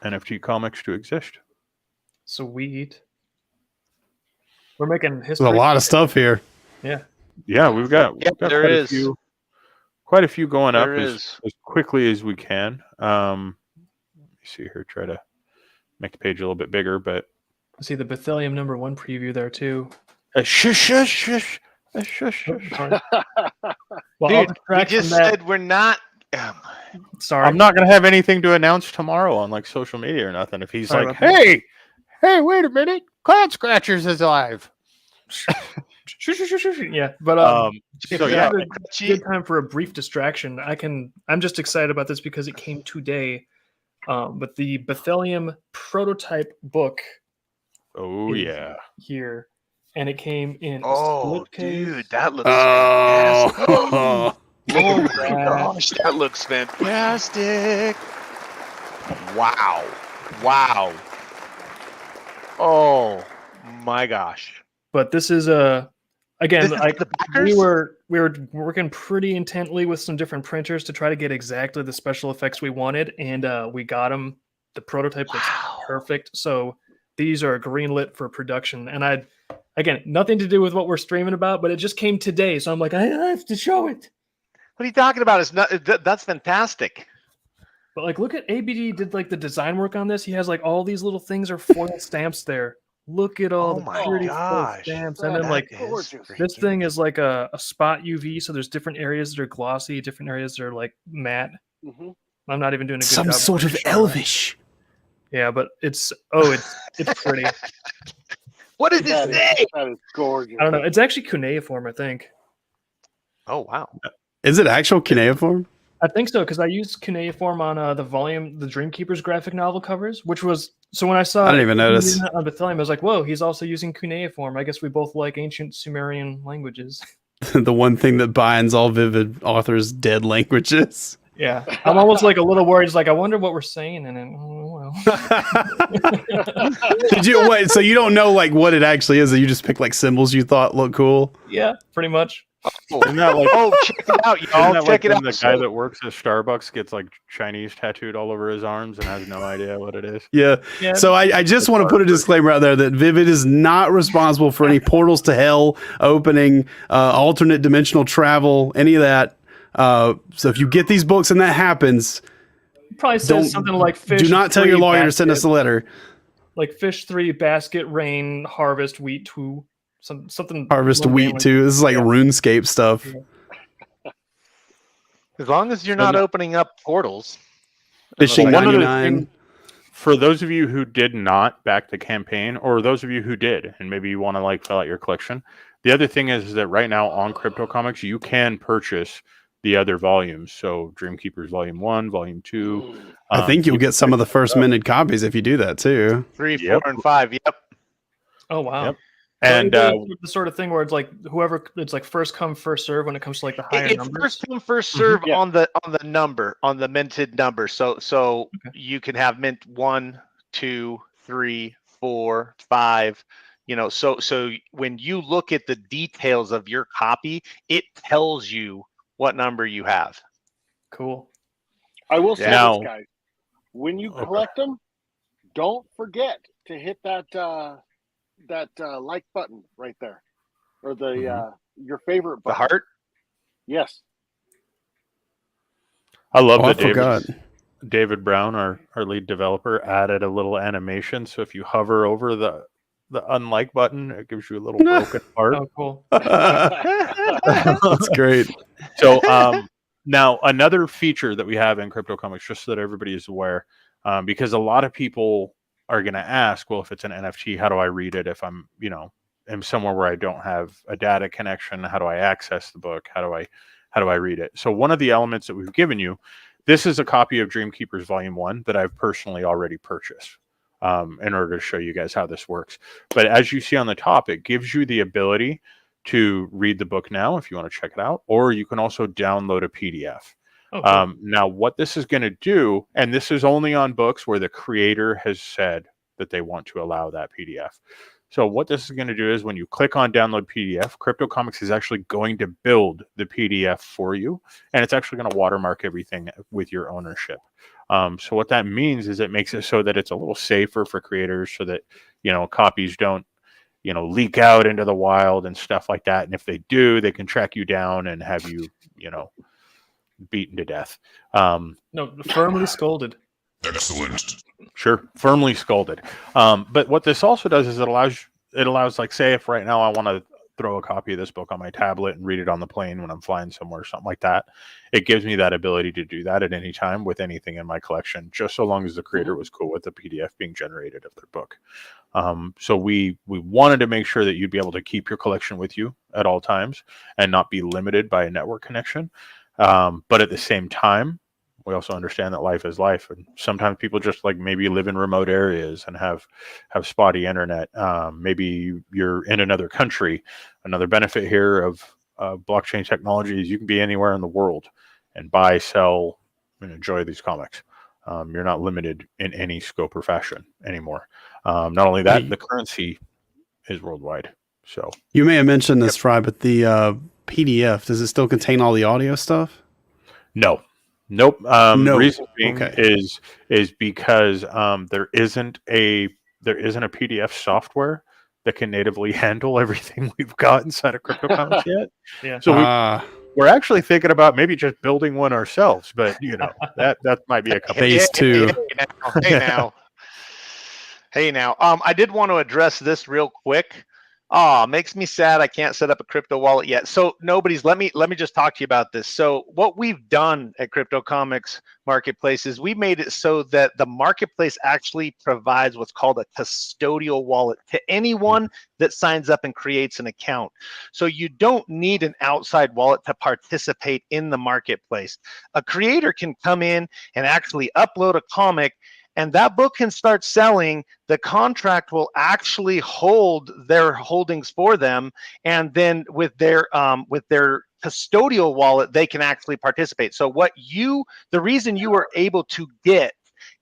NFT comics to exist. Sweet. We're making There's history. a lot of stuff here. Yeah, we've got Yep, there quite is. quite a few going up There as is. quickly as we can. Let me see here, try to make the page a little bit bigger, but See the Bethelium #1 preview there too. Shush, shush, shush. Shush, shush. Sorry. Well, I'll Dude, we distract from just that. said we're not. Sorry. I'm not gonna have anything to announce tomorrow on like social media or nothing. If he's Sorry like, about that. hey, wait a minute, Cloud Scratchers is live. Yeah, but So if yeah, you have a good time for a brief distraction, I'm just excited about this because it came today. But the Bethlehem prototype book oh is yeah. here, and it came in a Oh, split case. dude, that looks fantastic. Oh, Oh my yeah. gosh, that looks fantastic. Wow. Wow. Oh my gosh. But this is again, This is like the we backers? were working pretty intently with some different printers to try to get exactly the special effects we wanted, and we got them. The prototype looks Wow. perfect. So these are greenlit for production, and again, nothing to do with what we're streaming about, but it just came today, so I'm like, I have to show it. What are you talking about? It's not. That's fantastic. But like, look at ABD did like the design work on this. He has like all these little things are foil stamps there. Look at all Oh the my pretty foil gosh. stamps, and then That like is gorgeous. this thing is like a spot UV, so there's different areas that are glossy, different areas that are like matte. Mhm. I'm not even doing a good some job. sort of showing that. elvish. Yeah, but it's pretty. What is his That name? that is gorgeous. I don't know. It's actually cuneiform, I think. Oh wow. Is it actual cuneiform? I think so because I used cuneiform on the Dreamkeepers graphic novel covers, which was so when I saw I didn't even notice. on Bethlehem, I was like, "Whoa, he's also using cuneiform." I guess we both like ancient Sumerian languages. The one thing that binds all vivid authors' dead languages. Yeah, I'm almost like a little worried. It's like I wonder what we're saying, and then oh well. Did you wait? So you don't know like what it actually is? You just pick like symbols you thought looked cool. Yeah, pretty much. Isn't that like Oh, check it out, isn't y'all. that Check like it when out. the guy that works at Starbucks gets like Chinese tattooed all over his arms and has no idea what it is? Yeah. Yeah. So I just want to put a disclaimer out there that Vivid is not responsible for any portals to hell opening, alternate dimensional travel, any of that. So if you get these books and that happens, Probably says don't- something like fish. do not tell your 3 lawyer to basket, send us a letter. like fish 3 basket rain harvest wheat 2 something Harvest mundane wheat like- too. This is like Yeah. RuneScape stuff. As long as you're So not no- opening up portals. Fishing One other 99. For those of you who did not back the campaign, or those of you who did, and maybe you want to like fill out your collection, the other thing is that right now on CryptoComics you can purchase the other volumes. So Dreamkeepers Volume 1, Volume 2. I think you'll get some of the first minted copies if you do that too. 3, 4, Yep. and 5. Yep. Oh wow. Yep. So And is it the sort of thing where it's like whoever it's like first come first serve when it comes to like the higher It's numbers. first come first serve Yeah. on the minted number. So Okay. you can have mint 1, 2, 3, 4, 5. You know, so when you look at the details of your copy, it tells you what number you have. Cool. I will say Now- this, guys. When you Okay. collect them, don't forget to hit that like button right there, or the your favorite The button. heart. Yes. I love Oh, I that forgot. David Brown, our lead developer, added a little animation. So if you hover over the unlike button, it gives you a little broken heart. Oh cool. That's great. So now another feature that we have in CryptoComics, just so that everybody is aware, because a lot of people are going to ask, well, if it's an NFT, how do I read it? If I'm, am somewhere where I don't have a data connection, how do I access the book? How do I read it? So one of the elements that we've given you, this is a copy of Dreamkeepers Volume 1 that I've personally already purchased in order to show you guys how this works. But as you see on the top, it gives you the ability to read the book now if you want to check it out, or you can also download a PDF. Oh, cool. Now, what this is going to do, and this is only on books where the creator has said that they want to allow that PDF. So what this is going to do is when you click on download PDF, CryptoComics is actually going to build the PDF for you, and it's actually going to watermark everything with your ownership. So what that means is it makes it so that it's a little safer for creators so that, copies don't, leak out into the wild and stuff like that. And if they do, they can track you down and have you, beaten to death. No, firmly scolded. Excellent. Sure, firmly scolded. But what this also does is it allows it allows, like, say if right now I want to throw a copy of this book on my tablet and read it on the plane when I'm flying somewhere, something like that. It gives me that ability to do that at any time with anything in my collection, just so long as the creator was cool with the PDF being generated of their book. So we wanted to make sure that you'd be able to keep your collection with you at all times and not be limited by a network connection. But at the same time, we also understand that life is life, and sometimes people just like maybe live in remote areas and have spotty internet. Maybe you're in another country. Another benefit here of blockchain technology is you can be anywhere in the world and buy, sell, and enjoy these comics. You're not limited in any scope or fashion anymore. Not only that, the currency is worldwide. So you may have mentioned this, Fry, but the PDF, does it still contain all the audio stuff? No. Nope. No. Reason being is because there isn't a PDF software that can natively handle everything we've got inside of CryptoComics yet. Yeah. So we're actually thinking about maybe just building one ourselves, but that might be a couple. Phase 2. Hey now. I did want to address this real quick. Makes me sad I can't set up a crypto wallet yet. So let me just talk to you about this. So what we've done at CryptoComics Marketplace is we made it so that the marketplace actually provides what's called a custodial wallet to anyone that signs up and creates an account. So you don't need an outside wallet to participate in the marketplace. A creator can come in and actually upload a comic, and that book can start selling. The contract will actually hold their holdings for them, and then with their custodial wallet, they can actually participate. So the reason you were able to get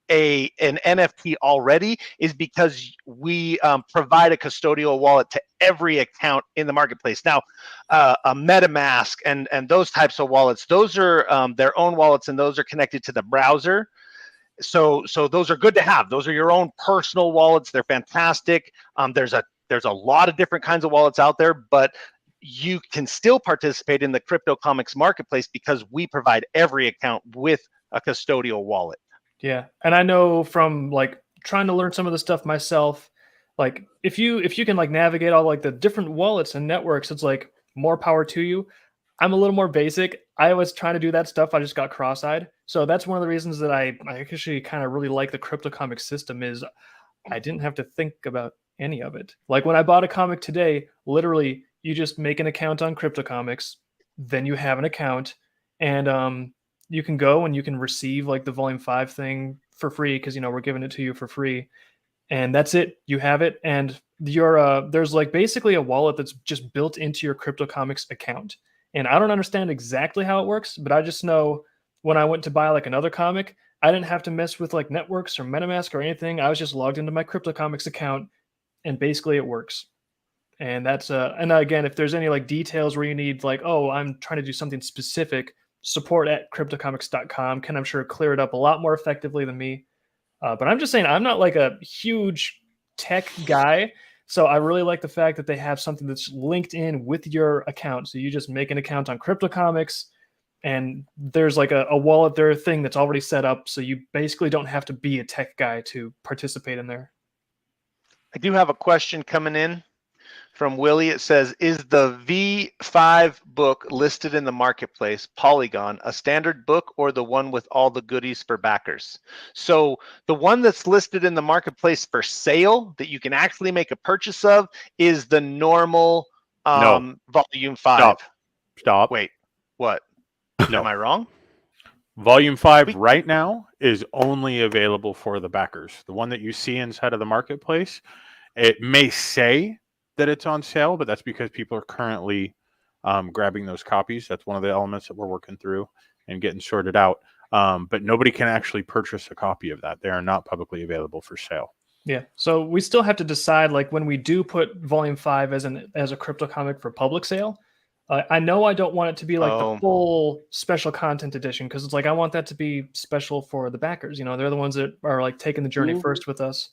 an NFT already is because we provide a custodial wallet to every account in the marketplace. Now, a MetaMask and those types of wallets, those are their own wallets, and those are connected to the browser. So those are good to have. Those are your own personal wallets. They're fantastic. There's a lot of different kinds of wallets out there, but you can still participate in the CryptoComics Marketplace because we provide every account with a custodial wallet. Yeah, and I know from like trying to learn some of the stuff myself, like if you can like navigate all like the different wallets and networks, it's like more power to you. I'm a little more basic. I was trying to do that stuff. I just got cross-eyed. So that's one of the reasons that I actually kind of really like the CryptoComics system is I didn't have to think about any of it. Like when I bought a comic today, literally you just make an account on CryptoComics, then you have an account, and you can go and you can receive like the Volume 5 thing for free because, we're giving it to you for free. And that's it. You have it. And there's like basically a wallet that's just built into your CryptoComics account. And I don't understand exactly how it works, but I just know when I went to buy like another comic, I didn't have to mess with like networks or MetaMask or anything. I was just logged into my CryptoComics account, and basically it works. And that's and again, if there's any like details where you need like, oh, I'm trying to do something specific, support@cryptocomics.com can, I'm sure, clear it up a lot more effectively than me. But I'm just saying, I'm not like a huge tech guy. So I really like the fact that they have something that's linked in with your account. So you just make an account on CryptoComics, and there's like a wallet there thing that's already set up. So you basically don't have to be a tech guy to participate in there. I do have a question coming in from Willie. It says, is the V5 book listed in the marketplace, Polygon, a standard book or the one with all the goodies for backers? So the one that's listed in the marketplace for sale that you can actually make a purchase of is the normal Volume 5. Stop. Wait, what? No. Am I wrong? Volume 5 right now is only available for the backers. The one that you see inside of the marketplace, it may say that it's on sale, but that's because people are currently grabbing those copies. That's one of the elements that we're working through and getting sorted out. But nobody can actually purchase a copy of that. They are not publicly available for sale. Yeah. So we still have to decide, like when we do put Volume 5 as a crypto comic for public sale, I know I don't want it to be like the full special content edition, because it's like I want that to be special for the backers. They're the ones that are like taking the journey first with us.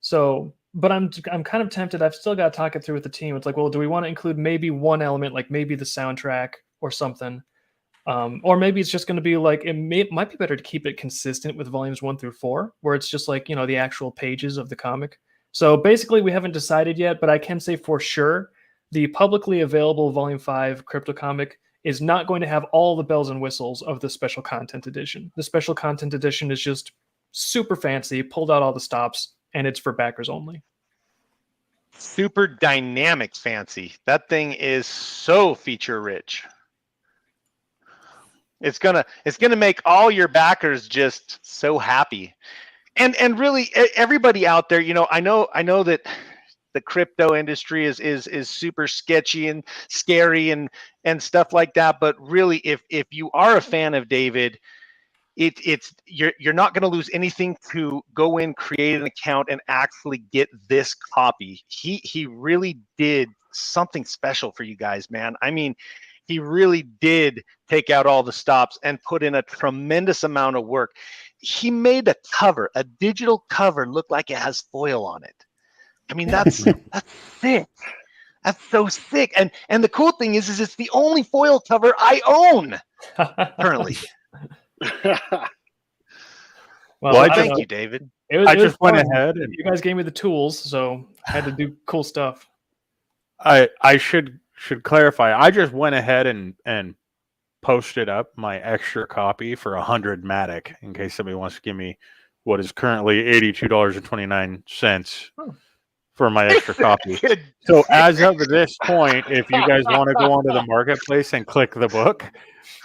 So, but I'm kind of tempted. I've still got to talk it through with the team. It's like, well, do we want to include maybe one element, like maybe the soundtrack or something? Or maybe it's just going to be like, it might be better to keep it consistent with volumes 1 through 4, where it's just like, the actual pages of the comic. So basically, we haven't decided yet, but I can say for sure the publicly available Volume 5 CryptoComic is not going to have all the bells and whistles of the special content edition. The special content edition is just super fancy, pulled out all the stops, and it's for backers only. Super dynamic fancy. That thing is so feature rich. It's gonna make all your backers just so happy. And really everybody out there, I know that the crypto industry is super sketchy and scary and stuff like that, but really if you are a fan of David, you're not going to lose anything to go in, create an account, and actually get this copy. He really did something special for you guys, man. I mean, he really did take out all the stops and put in a tremendous amount of work. He made a cover, a digital cover, look like it has foil on it. I mean, that's sick. That's so sick. And the cool thing is it's the only foil cover I own currently. Well, thank you, David. I just went fun. ahead and You guys gave me the tools, so I had to do cool stuff. I should clarify. I just went ahead and posted up my extra copy for 100 Matic in case somebody wants to give me what is currently $82.29 for my extra copy. So as of this point, if you guys want to go onto the marketplace and click the book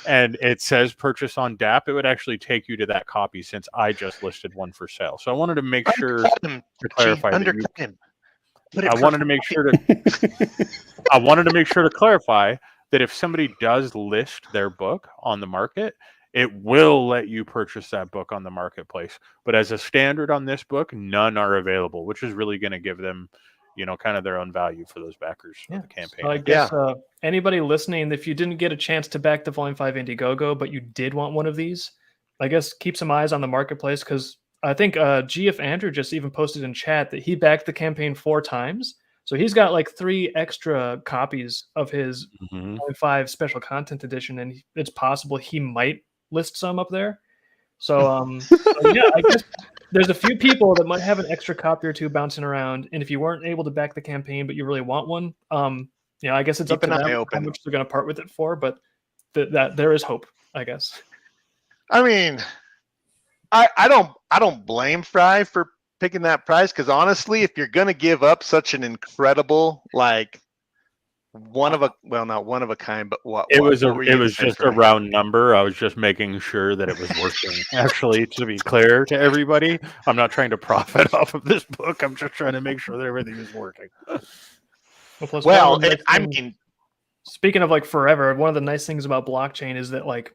and it says purchase on DAP, it would actually take you to that copy since I just listed one for sale. So I wanted to make sure to clarify that I wanted to make sure to clarify that if somebody does list their book on the market, it will let you purchase that book on the marketplace. But as a standard on this book, none are available, which is really going to give them, kind of their own value for those backers of the campaign. So I guess anybody listening, if you didn't get a chance to back the Volume 5 Indiegogo, but you did want one of these, I guess keep some eyes on the marketplace, because I think GF Andrew just even posted in chat that he backed the campaign 4 times. So he's got like 3 extra copies of his Volume 5 special content edition, and it's possible he might list some up there. So, yeah, I guess there's a few people that might have an extra copy or two bouncing around. And if you weren't able to back the campaign, but you really want one, I guess it's up to them how much they're going to part with it for. But that there is hope, I guess. I mean, I don't blame Fry for picking that price, because honestly, if you're gonna give up such an incredible, like, not one of a kind, but it was just a round number. I was just making sure that it was working. Actually, to be clear to everybody, I'm not trying to profit off of this book. I'm just trying to make sure that everything is working. I mean, speaking of like forever, one of the nice things about blockchain is that like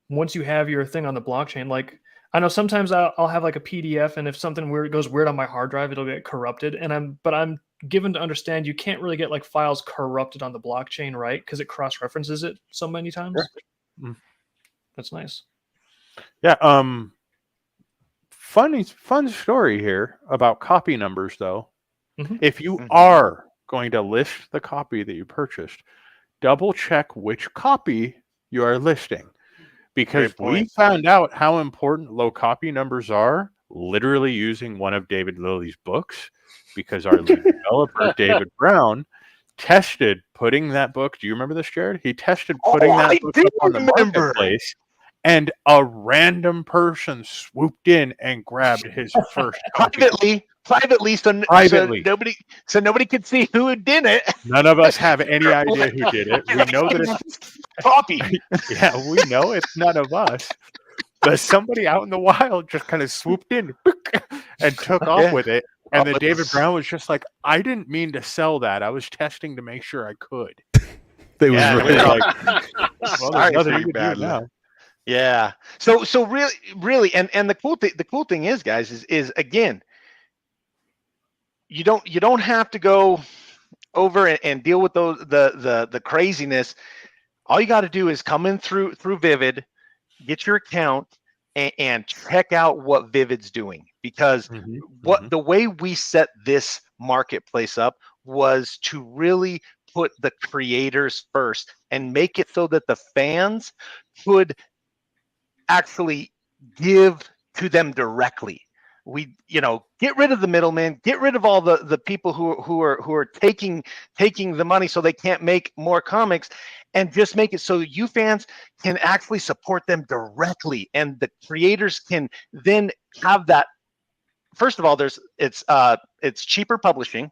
once you have your thing on the blockchain, like I know sometimes I'll have like a PDF, and if something weird goes weird on my hard drive, it'll get corrupted. But I'm given to understand you can't really get like files corrupted on the blockchain, right? Because it cross-references it so many times. Sure. That's nice. Yeah. Fun story here about copy numbers, though. If you are going to list the copy that you purchased, double check which copy you are listing. Because we found out how important low copy numbers are literally using one of David Lilly's books, because our lead developer, David Brown, tested putting that book. Do you remember this, Jared? He tested putting that book up on the marketplace, and a random person swooped in and grabbed his first copy. Privately, so nobody could see who did it. None of us have any idea who did it. We know that it's copy. Yeah, we know it's none of us. But somebody out in the wild just kind of swooped in and took off with it. And then David Brown was just like, I didn't mean to sell that. I was testing to make sure I could. They was really like, well, there's nothing you can do now. Yeah. So really, and the cool thing is, guys, is again, you don't have to go over and deal with the craziness. All you got to do is come in through Vivid, get your account, and check out what Vivid's doing, because the way we set this marketplace up was to really put the creators first and make it so that the fans could actually give to them directly. get rid of the middlemen, get rid of all the people who are taking the money so they can't make more comics, and just make it so you fans can actually support them directly, and the creators can then have that. First of all, it's cheaper publishing,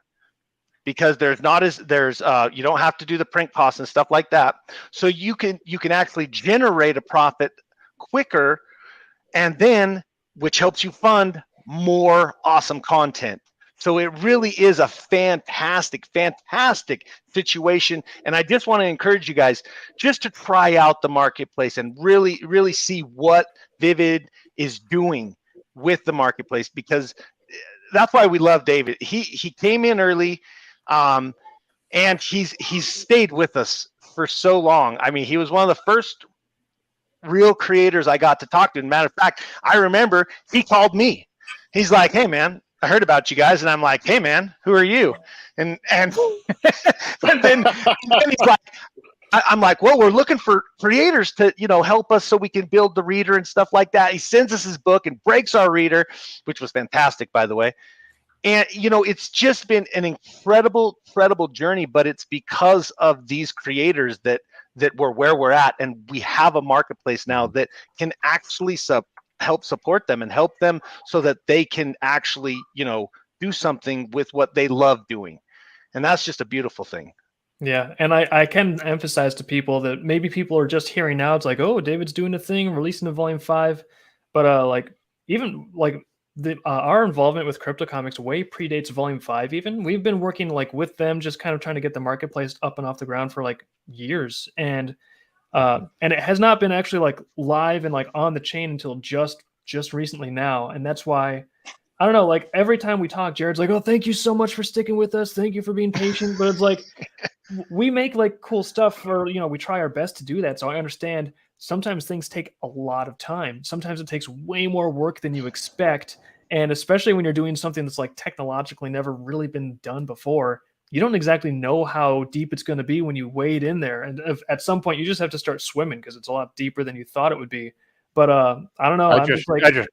because you don't have to do the print costs and stuff like that. So you can actually generate a profit quicker, and then which helps you fund more awesome content. So it really is a fantastic situation. And I just want to encourage you guys just to try out the marketplace and really see what Vivid is doing with the marketplace, because that's why we love David. He came in early, and he's stayed with us for so long. I mean, he was one of the first real creators I got to talk to. As a matter of fact, I remember he called me. He's like, "Hey man, I heard about you guys," and I'm like, "Hey man, who are you?" And and then he's like, I'm like, "Well, we're looking for creators to help us so we can build the reader and stuff like that." He sends us his book and breaks our reader, which was fantastic, by the way. And it's just been an incredible journey, but it's because of these creators that we're where we're at, and we have a marketplace now that can actually help support them and help them so that they can actually do something with what they love doing, and that's just a beautiful thing. Yeah, and I can emphasize to people that maybe people are just hearing now. It's like, oh, David's doing a thing, releasing a volume 5, but our involvement with CryptoComics way predates volume 5. Even we've been working with them, just kind of trying to get the marketplace up and off the ground for years, and it has not been actually live and on the chain until just recently now. And that's why I don't know, every time we talk, Jared's like, "Oh, thank you so much for sticking with us, thank you for being patient." But it's we make cool stuff, or we try our best to do that. So I understand sometimes things take a lot of time. Sometimes it takes way more work than you expect, and especially when you're doing something that's technologically never really been done before, you don't exactly know how deep it's going to be when you wade in there. And at some point, you just have to start swimming because it's a lot deeper than you thought it would be. But I don't know. I just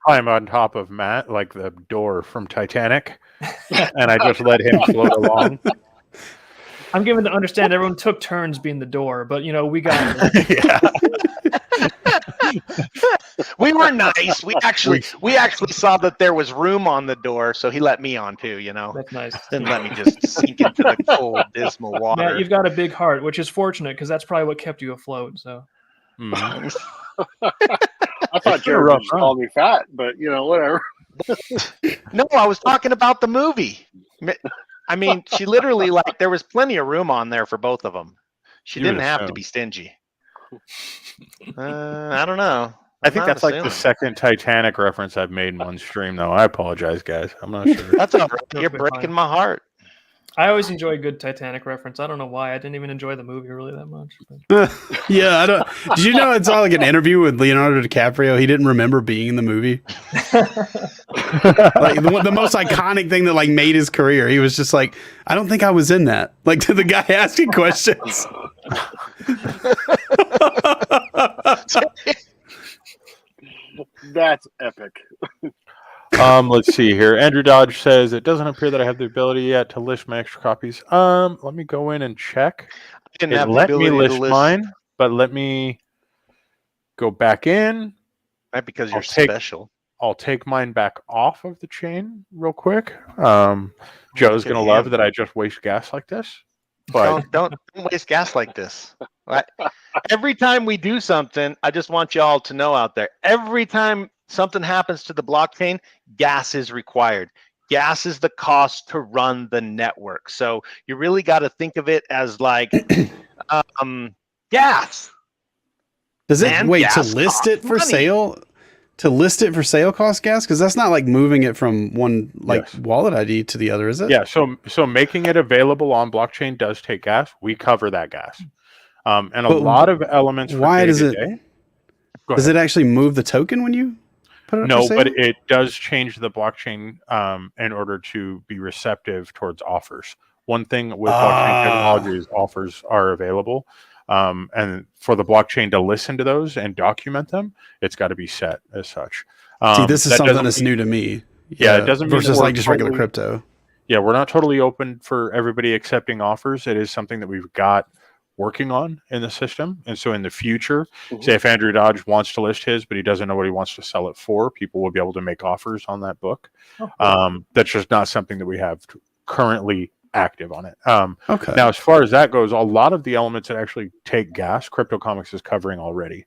climb on top of Matt like the door from Titanic, and I just let him float along. I'm given to understand everyone took turns being the door, but we got Yeah. We were nice. We actually saw that there was room on the door, so he let me on too. That's nice. Didn't let me just sink into the cold, dismal water. Matt, you've got a big heart, which is fortunate because that's probably what kept you afloat. So. Mm. I thought Jared just called me fat, but whatever. No, I was talking about the movie. I mean, she literally there was plenty of room on there for both of them. She didn't have to be stingy. I don't know. I think that's the second Titanic reference I've made in one stream, though. I apologize, guys. I'm not sure. That's all right. You're breaking my heart. I always enjoy a good Titanic reference. I don't know why. I didn't even enjoy the movie really that much. Yeah, I don't. Did you know it's all an interview with Leonardo DiCaprio? He didn't remember being in the movie. The most iconic thing that made his career. He was just I don't think I was in that. To the guy asking questions. That's epic. Let's see here. Andrew Dodge says it doesn't appear that I have the ability yet to list my extra copies. Let me go in and check. Let me list mine, but let me go back in. Right, because you're special. I'll take mine back off of the chain real quick. Joe's gonna love that I just waste gas like this. But don't waste gas like this. Every time we do something, I just want you all to know out there, every time something happens to the blockchain, gas is required. Gas is the cost to run the network. So you really got to think of it as gas. Does it to list it for sale? To list it for sale costs gas? Because that's not moving it from one wallet ID to the other, is it? Yeah. So making it available on blockchain does take gas. We cover that gas. And a lot of elements. Why does it? Does it actually move the token when you put it up for sale? No, but it does change the blockchain in order to be receptive towards offers. One thing with blockchain technology is offers are available. And for the blockchain to listen to those and document them, it's got to be set as such. See, this is something that's new to me. Yeah, it doesn't mean that versus we're like just regular totally- crypto. Yeah, we're not totally open for everybody accepting offers. It is something that we've got working on in the system. And so in the future, say if Andrew Dodge wants to list his, but he doesn't know what he wants to sell it for, people will be able to make offers on that book. That's just not something that we have currently active on it. Okay. Now, as far as that goes, a lot of the elements that actually take gas, CryptoComics is covering already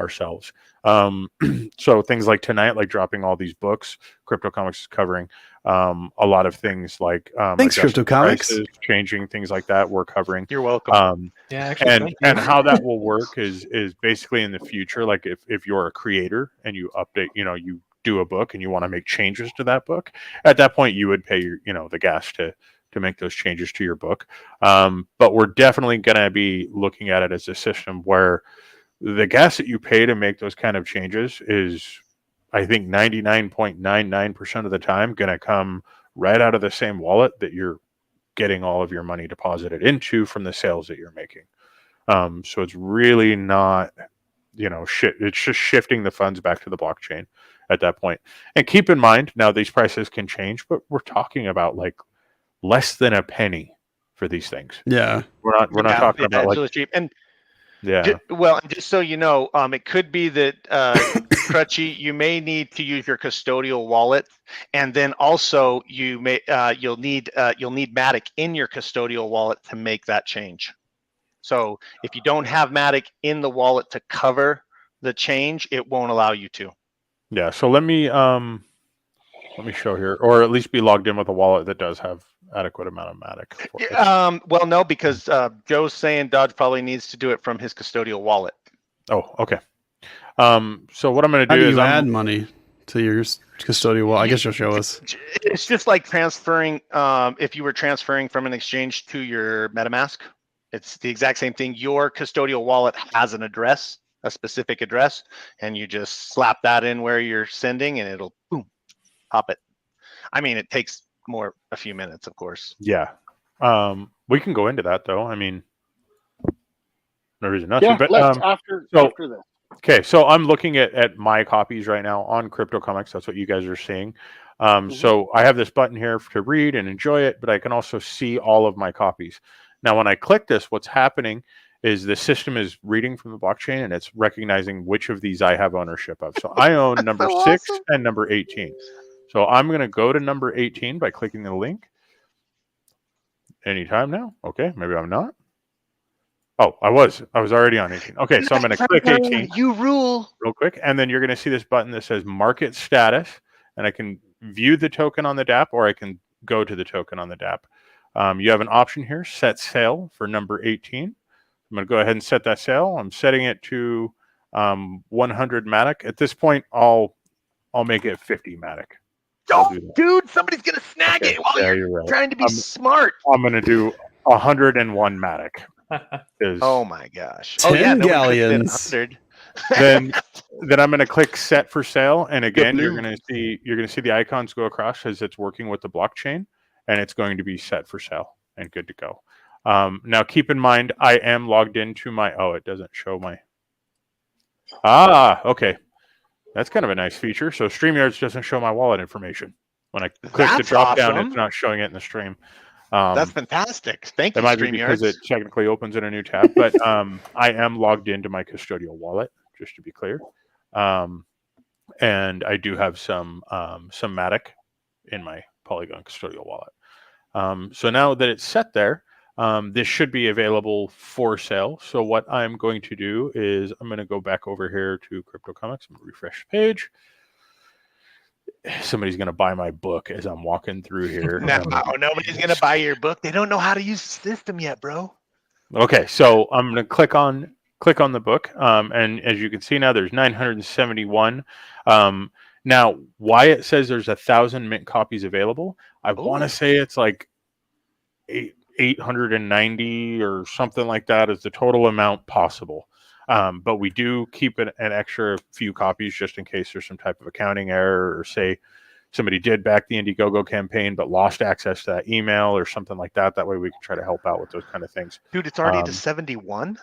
ourselves. So things like tonight, like dropping all these books, CryptoComics is covering. A lot of things like Thanks, adjusting CryptoComics. prices, changing things like that, we're covering. You're welcome. Yeah, actually, And how that will work is basically in the future, like if you're a creator and you update, you do a book and you want to make changes to that book, at that point you would pay your the gas to make those changes to your book. But we're definitely going to be looking at it as a system where the gas that you pay to make those kind of changes is, I think, 99.99% of the time going to come right out of the same wallet that you're getting all of your money deposited into from the sales that you're making. So it's really not, it's just shifting the funds back to the blockchain at that point. And keep in mind, now these prices can change, but we're talking about like less than a penny for these things. Yeah. We're not talking about like, really cheap. And yeah. and just so you know, it could be that Crutchy, you may need to use your custodial wallet, and then also you'll need Matic in your custodial wallet to make that change. So if you don't have Matic in the wallet to cover the change, it won't allow you to. Yeah. So let me show here, or at least be logged in with a wallet that does have adequate amount of Matic. For it. Well, no, because Joe's saying Dodge probably needs to do it from his custodial wallet. Oh, okay. So what I'm going to How do do is you add money to your custodial wallet? I guess you'll show us. It's just like transferring. If you were transferring from an exchange to your MetaMask, it's the exact same thing. Your custodial wallet has an address, a specific address, and you just slap that in where you're sending, and it'll boom, pop it. I mean, it takes a few minutes, of course. Yeah. We can go into that though. I mean, no reason not Yeah, to. But let's after this. Okay, so I'm looking at my copies right now on CryptoComics. That's what you guys are seeing. So I have this button here to read and enjoy it, but I can also see all of my copies. Now, when I click this, what's happening is the system is reading from the blockchain and it's recognizing which of these I have ownership of. So I own number 6 and number 18. So I'm going to go to number 18 by clicking the link. Anytime now. Okay, maybe I'm not. Oh, I was already on 18. Okay, so I'm going to click 18. You rule. Real quick. And then you're going to see this button that says market status. And I can view the token on the DApp, or I can go to the token on the DApp. You have an option here, set sale for number 18. I'm going to go ahead and set that sale. I'm setting it to 100 Matic. At this point, I'll make it 50 Matic. Dude, somebody's going to snag it while you're trying to be smart. I'm going to do 101 Matic. Oh my gosh. 10 galleons. Then I'm going to click set for sale, and again you're going to see the icons go across as it's working with the blockchain, and it's going to be set for sale and good to go. Now keep in mind I am logged into my it doesn't show my okay. That's kind of a nice feature. So StreamYards doesn't show my wallet information. When I click the drop down, it's not showing it in the stream. That's fantastic. Thank you, StreamYards. It might be because it technically opens in a new tab, but I am logged into my custodial wallet, just to be clear. And I do have some Matic in my Polygon custodial wallet. So now that it's set there, this should be available for sale. So what I'm going to do is I'm going to go back over here to CryptoComics. I'm going to refresh the page. Somebody's going to buy my book as I'm walking through here. No, nobody's going to buy your book. They don't know how to use the system yet, bro. Okay, so I'm going to click on the book. And as you can see now, there's 971. Now, why it says there's 1,000 mint copies available, I want to say it's like 890 or something like that is the total amount possible. But we do keep an extra few copies just in case there's some type of accounting error, or say somebody did back the Indiegogo campaign but lost access to that email or something like that. That way we can try to help out with those kind of things. Dude, it's already to 71?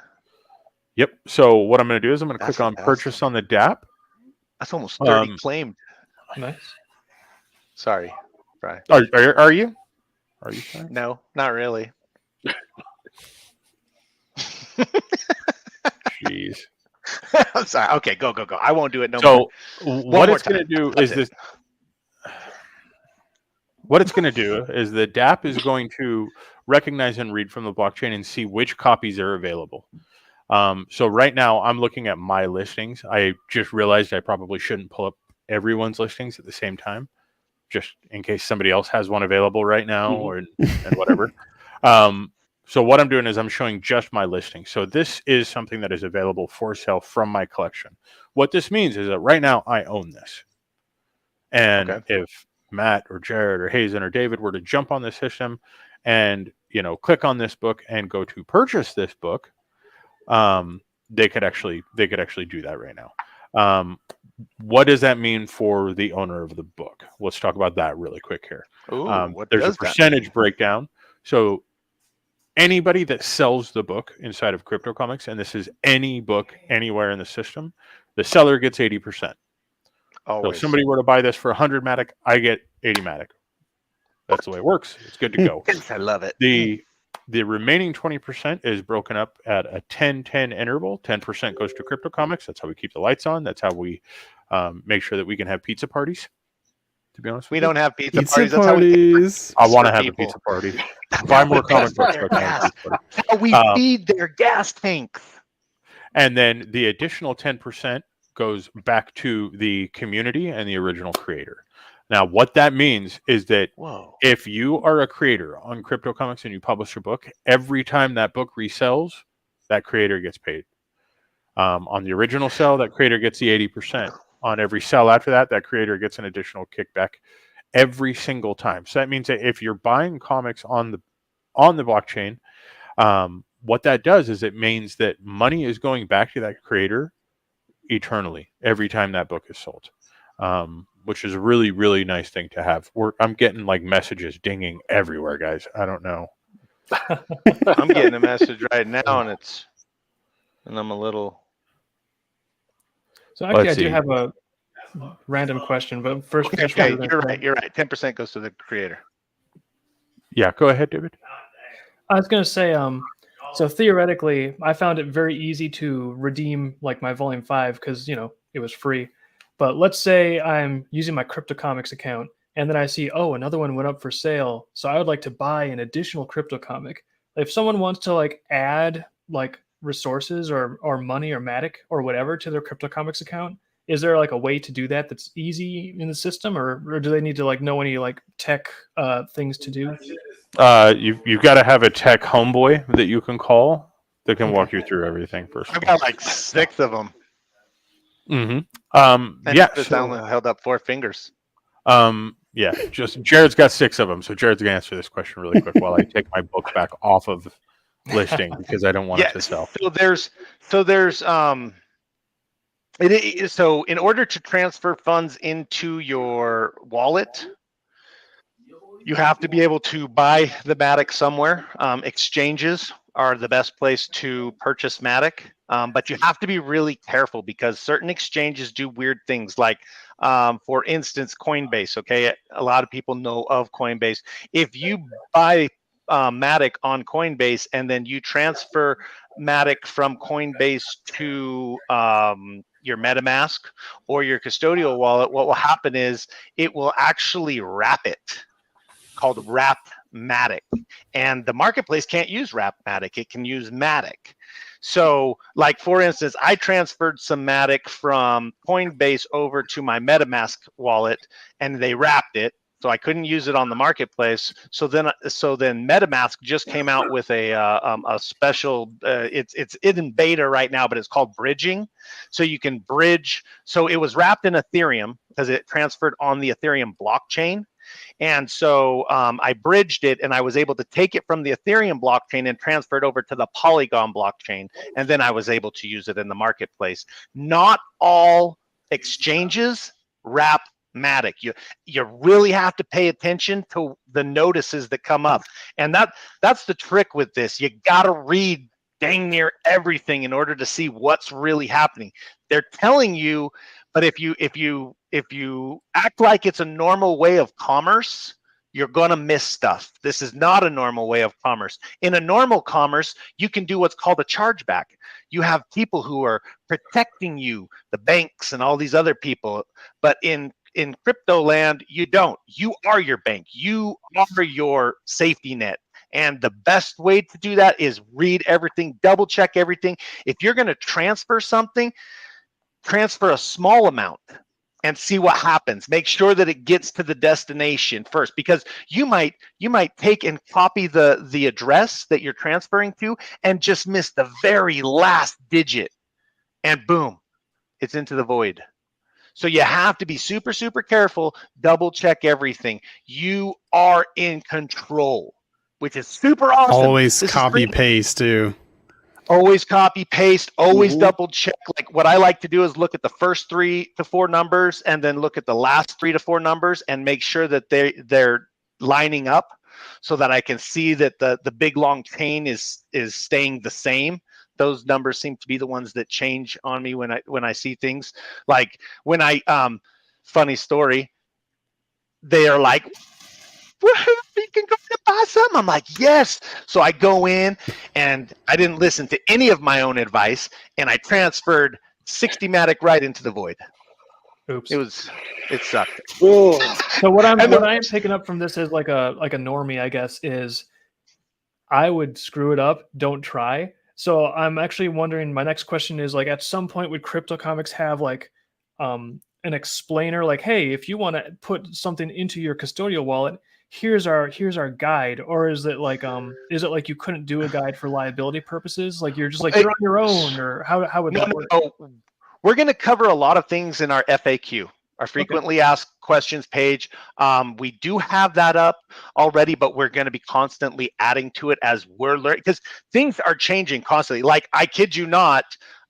Yep. So what I'm going to do is I'm going to click on purchase on the DApp. That's almost 30 claimed. Nice. Sorry, Brian. Are you? Are you? Sorry? No, not really. Jeez. I'm sorry. Okay, go. I won't do it no So more. what more it's going to time. do That's is it. this. What it's going to do is the DApp is going to recognize and read from the blockchain and see which copies are available. So right now I'm looking at my listings. I just realized I probably shouldn't pull up everyone's listings at the same time, just in case somebody else has one available right now or and whatever. So what I'm doing is I'm showing just my listing. So this is something that is available for sale from my collection. What this means is that right now I own this. And Okay. if Matt or Jared or Hazen or David were to jump on the system and, click on this book and go to purchase this book, they could actually do that right now. What does that mean for the owner of the book? Let's talk about that really quick here. Ooh, what There's a does that percentage mean? breakdown. So anybody that sells the book inside of CryptoComics, and this is any book anywhere in the system, the seller gets 80%. So Always. if somebody were to buy this for 100 Matic, I get 80 Matic. That's the way it works. It's good to go. I love it. The remaining 20% is broken up at a 10-10 interval. 10% goes to CryptoComics. That's how we keep the lights on. That's how we make sure that we can have pizza parties. To be honest with We you, don't have pizza Pizza parties. That's how we parties. I want to for have people. a pizza party. Buy more comic books. So I can have a pizza party. That's how we feed their gas tanks. And then the additional 10% goes back to the community and the original creator. Now, what that means is that Whoa. if you are a creator on CryptoComics and you publish a book, every time that book resells, that creator gets paid. On the original sell, that creator gets the 80%. On every sell after that, that creator gets an additional kickback every single time. So that means that if you're buying comics on the blockchain, what that does is it means that money is going back to that creator eternally every time that book is sold. Which is a really, really nice thing to have. I'm getting like messages dinging everywhere, guys. I don't know. I'm getting a message right now, and I'm a little. So actually, Let's I do see. have a random question, but first, finish what Okay, you were gonna say. you're right. 10% goes to the creator. Yeah, go ahead, David. I was going to say, so theoretically, I found it very easy to redeem like my Volume 5 because, it was free. But let's say I'm using my CryptoComics account and then I see, oh, another one went up for sale. So I would like to buy an additional CryptoComic. If someone wants to like add like resources or money or Matic or whatever to their CryptoComics account, is there like a way to do that that's easy in the system, or do they need to like know any like tech things to do? You've got to have a tech homeboy that you can call that can walk you through everything. First, I've got like 6 of them. mm-hmm. And Yeah. just only held up 4 fingers. Yeah. Just Jared's got 6 of them, so Jared's gonna answer this question really quick while I take my book back off of listing because I don't want it to sell. So in order to transfer funds into your wallet, you have to be able to buy the Matic somewhere. Exchanges are the best place to purchase Matic, but you have to be really careful because certain exchanges do weird things. Like, for instance, Coinbase. Okay, a lot of people know of Coinbase. If you buy Matic on Coinbase and then you transfer Matic from Coinbase to your MetaMask or your custodial wallet, what will happen is it will actually wrap it, called Wrap-Matic. And the marketplace can't use Wrap-Matic. It can use Matic. So, like, for instance, I transferred some Matic from Coinbase over to my MetaMask wallet, and they wrapped it. So I couldn't use it on the marketplace. So then MetaMask just came out with a special. It's in beta right now, but it's called bridging. So you can bridge. So it was wrapped in Ethereum because it transferred on the Ethereum blockchain. And so I bridged it, and I was able to take it from the Ethereum blockchain and transfer it over to the Polygon blockchain. And then I was able to use it in the marketplace. Not all exchanges wrap Matic. You really have to pay attention to the notices that come up, and that's the trick with this. You got to read dang near everything in order to see what's really happening. They're telling you, but if you act like it's a normal way of commerce, you're going to miss stuff. This is not a normal way of commerce. In a normal commerce, you can do what's called a chargeback. You have people who are protecting you, the banks and all these other people. But in crypto land, you don't. You are your bank. You are your safety net. And the best way to do that is read everything, double check everything. If you're going to transfer something, transfer a small amount and see what happens. Make sure that it gets to the destination first, because you might take and copy the address that you're transferring to and just miss the very last digit, and boom, it's into the void. So you have to be super, super careful, double check everything. You are in control, which is super awesome. Always copy paste too. Always copy paste, always double check. Like what I like to do is look at the first 3 to 4 numbers and then look at the last 3 to 4 numbers and make sure that they're lining up so that I can see that the big long chain is staying the same. Those numbers seem to be the ones that change on me when I see things. Like when I funny story, they are like, you can go and buy some. I'm like, yes. So I go in and I didn't listen to any of my own advice, and I transferred 60matic right into the void. Oops. It sucked. Oh, So what I'm picking up from this is like a normie, I guess, is I would screw it up. Don't try. So I'm actually wondering, my next question is, like, at some point would CryptoComics have like an explainer, like, hey, if you want to put something into your custodial wallet, here's our guide? Or is it like you couldn't do a guide for liability purposes? Like you're just like, you're on your own, or how would that work? No. We're going to cover a lot of things in our FAQ, our frequently asked questions page. We do have that up already, but we're going to be constantly adding to it as we're learning, because things are changing constantly. Like, I kid you not,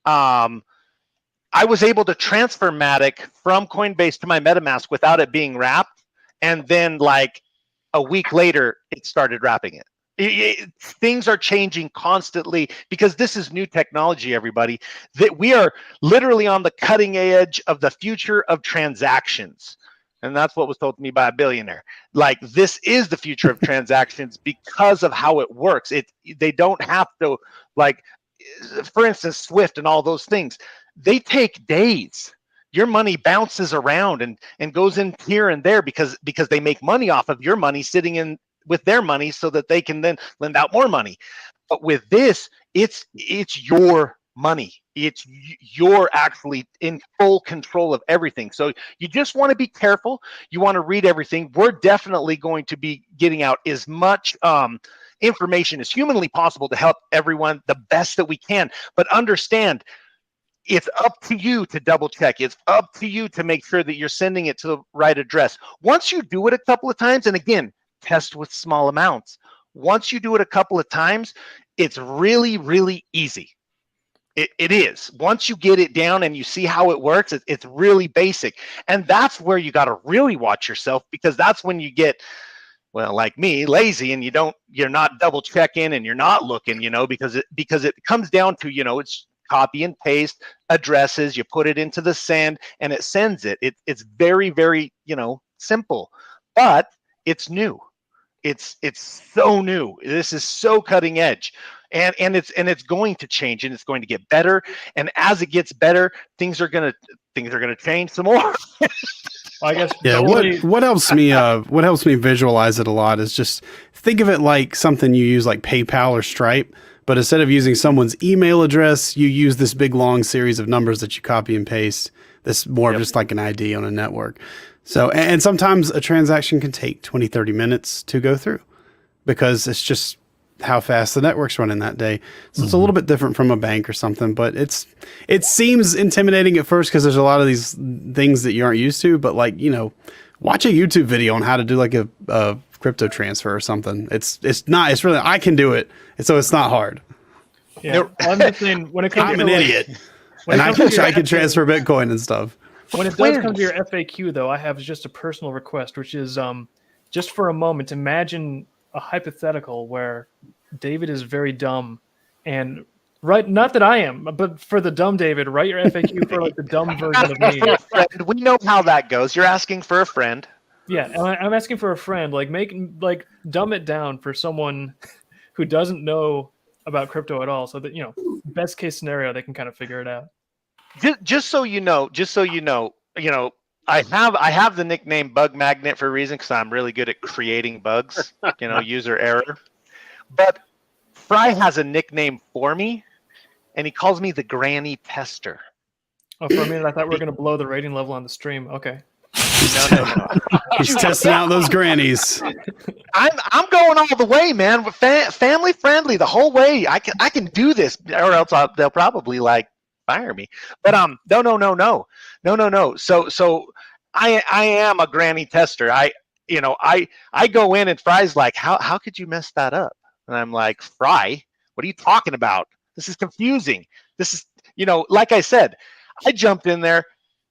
I was able to transfer Matic from Coinbase to my MetaMask without it being wrapped, and then like a week later, it started wrapping it. Things are changing constantly because this is new technology, everybody. That we are literally on the cutting edge of the future of transactions. And that's what was told to me by a billionaire. Like, this is the future of transactions because of how it works. They don't have to, like, for instance, Swift and all those things. They take days. Your money bounces around and goes in here and there because they make money off of your money sitting in with their money so that they can then lend out more money. But with this, it's your money. You're actually in full control of everything. So you just want to be careful. You want to read everything. We're definitely going to be getting out as much information as humanly possible to help everyone the best that we can. But understand, it's up to you to double check. It's up to you to make sure that you're sending it to the right address. Once you do it a couple of times, and again, test with small amounts. Once you do it a couple of times, it's really, really easy. It is. Once you get it down and you see how it works, it's really basic. And that's where you got to really watch yourself, because that's when you get, well, like me, lazy, and you're not double checking and you're not looking, because it comes down to, it's copy and paste addresses, you put it into the send and it sends it. It's very, very, simple, but it's new. It's so new. This is so cutting edge, and it's going to change, and it's going to get better. And as it gets better, things are gonna change some more. Well, I guess. Yeah. What helps me visualize it a lot is just think of it like something you use like PayPal or Stripe, but instead of using someone's email address, you use this big long series of numbers that you copy and paste. This more of just like an ID on a network. So, and sometimes a transaction can take 20, 30 minutes to go through because it's just how fast the network's running that day. So it's a little bit different from a bank or something, but it seems intimidating at first because there's a lot of these things that you aren't used to, but like, watch a YouTube video on how to do like a crypto transfer or something. It's really, I can do it. So it's not hard. Yeah. I'm just saying, when it comes I'm to an idiot and I can transfer Bitcoin and stuff. When it does come to your FAQ, though, I have just a personal request, which is just for a moment, imagine a hypothetical where David is very dumb and Right, not that I am, but for the dumb David, write your FAQ for like the dumb version of me. We know how that goes. You're asking for a friend. Yeah, and I'm asking for a friend. Like dumb it down for someone who doesn't know about crypto at all, so that best case scenario they can kind of figure it out. Just so you know, I have the nickname Bug Magnet for a reason, because I'm really good at creating bugs, user error. But Fry has a nickname for me, and he calls me the Granny Tester. Oh, for a minute I thought we were going to blow the rating level on the stream. Okay. No. He's testing out those grannies. I'm going all the way, man. Family friendly the whole way. I can do this, or else they'll probably fire me. But no. So I am a Granny Tester. I go in and Fry's like, how could you mess that up? And I'm like, Fry, what are you talking about? This is confusing. This is, like I said, I jumped in there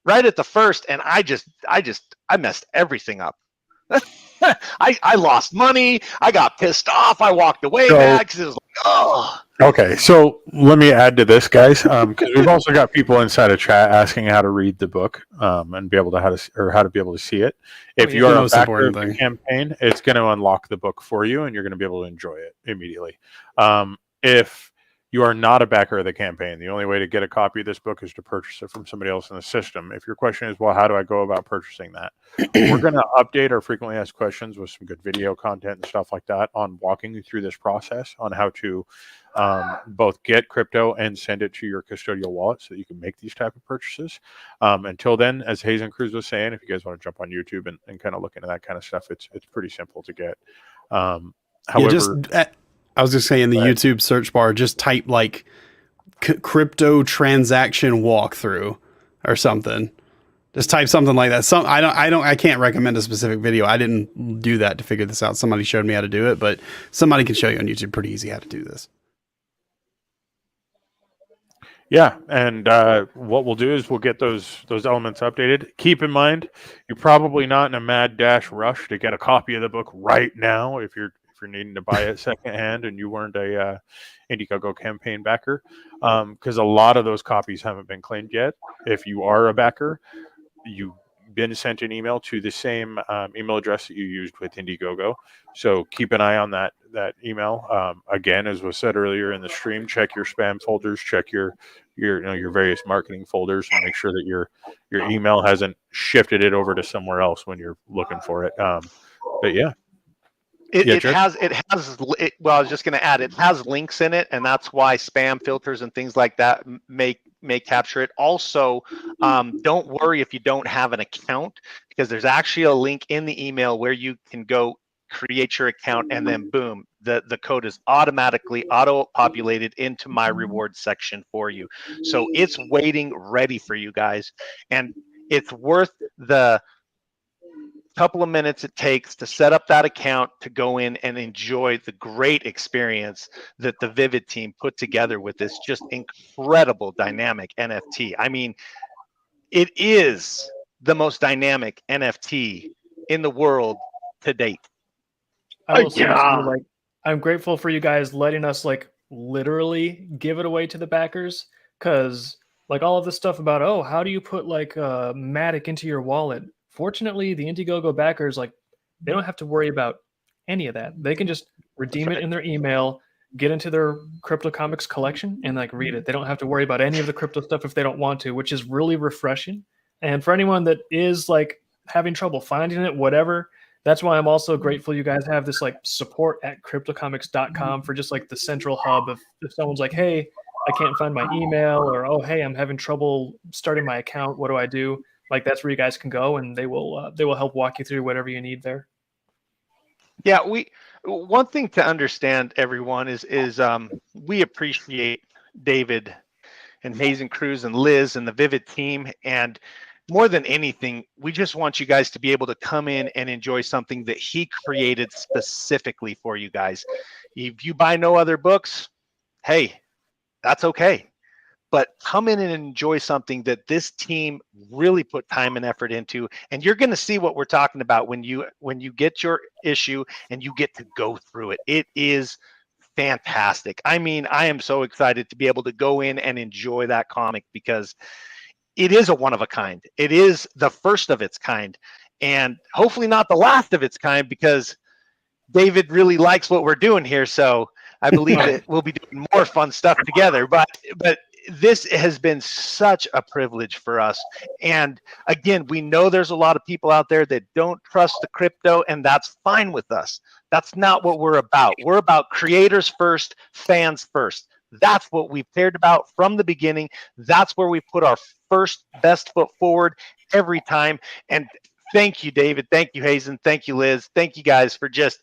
right at the first, and I messed everything up. I lost money. I got pissed off. I walked away back because it was like, oh. Okay, so let me add to this, guys, because we've also got people inside of chat asking how to read the book and be able to how to be able to see it. If you are a backer of the campaign, it's going to unlock the book for you, and you're going to be able to enjoy it immediately. If you are not a backer of the campaign, the only way to get a copy of this book is to purchase it from somebody else in the system. If your question is, well, how do I go about purchasing that? We're going to update our frequently asked questions with some good video content and stuff like that on walking you through this process on how to both get crypto and send it to your custodial wallet so that you can make these type of purchases. Until then, as Hayes and Cruz was saying, if you guys want to jump on YouTube and kind of look into that kind of stuff, it's pretty simple to get. However, I was just saying in the YouTube search bar, just type crypto transaction walkthrough or something. Just type something like that. I can't recommend a specific video. I didn't do that to figure this out. Somebody showed me how to do it, but somebody can show you on YouTube pretty easy how to do this. Yeah, and what we'll do is we'll get those elements updated. Keep in mind, you're probably not in a mad dash rush to get a copy of the book right now if you're needing to buy it secondhand and you weren't a Indiegogo campaign backer, because a lot of those copies haven't been claimed yet. If you are a backer, you've been sent an email to the same email address that you used with Indiegogo. So keep an eye on that email. Again, as was said earlier in the stream, check your spam folders, check your various marketing folders, and make sure that your email hasn't shifted it over to somewhere else when you're looking for it. But yeah. Well, I was just going to add, it has links in it, and that's why spam filters and things like that may capture it. Also, don't worry if you don't have an account, because there's actually a link in the email where you can go create your account, and then boom, the code is automatically auto-populated into my rewards section for you. So it's waiting ready for you guys, and it's worth the couple of minutes it takes to set up that account to go in and enjoy the great experience that the Vivid team put together with this just incredible dynamic NFT. I mean, it is the most dynamic NFT in the world to date. I will say, I'm grateful for you guys letting us literally give it away to the backers, because all of this stuff about, how do you put Matic into your wallet? Fortunately, the Indiegogo backers, they don't have to worry about any of that. They can just redeem it in their email, get into their CryptoComics collection, and read it. They don't have to worry about any of the crypto stuff if they don't want to, which is really refreshing. And for anyone that is having trouble finding it, whatever, that's why I'm also grateful you guys have this support at CryptoComics.com for just the central hub of if someone's like, hey, I can't find my email, or oh, hey, I'm having trouble starting my account. What do I do? That's where you guys can go, and they will help walk you through whatever you need there. Yeah, one thing to understand, everyone, is we appreciate David and Hayes and Cruz and Liz and the Vivid team, and more than anything, we just want you guys to be able to come in and enjoy something that he created specifically for you guys. If you buy no other books, hey, that's okay. But come in and enjoy something that this team really put time and effort into, and you're going to see what we're talking about when you get your issue and you get to go through it. It is fantastic. I mean, I am so excited to be able to go in and enjoy that comic because it is a one of a kind. It is the first of its kind, and hopefully not the last of its kind, because David really likes what we're doing here. So I believe that we'll be doing more fun stuff together. But this has been such a privilege for us. And again, we know there's a lot of people out there that don't trust the crypto, and that's fine with us. That's not what we're about. We're about creators first, fans first. That's what we've cared about from the beginning. That's where we put our first best foot forward every time. And thank you, David. Thank you, Hazen. Thank you, Liz. Thank you guys for just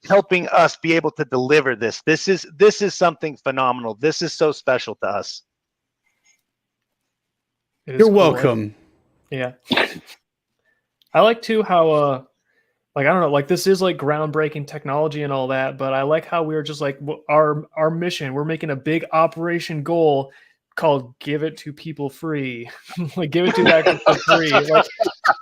helping us be able to deliver this. This is something phenomenal. This is so special to us. You're welcome. Yeah. I like too how like, I don't know, like this is like groundbreaking technology and all that, but I like how we're just like our mission, we're making a big operation goal called give it to people free. Like give it to that for free.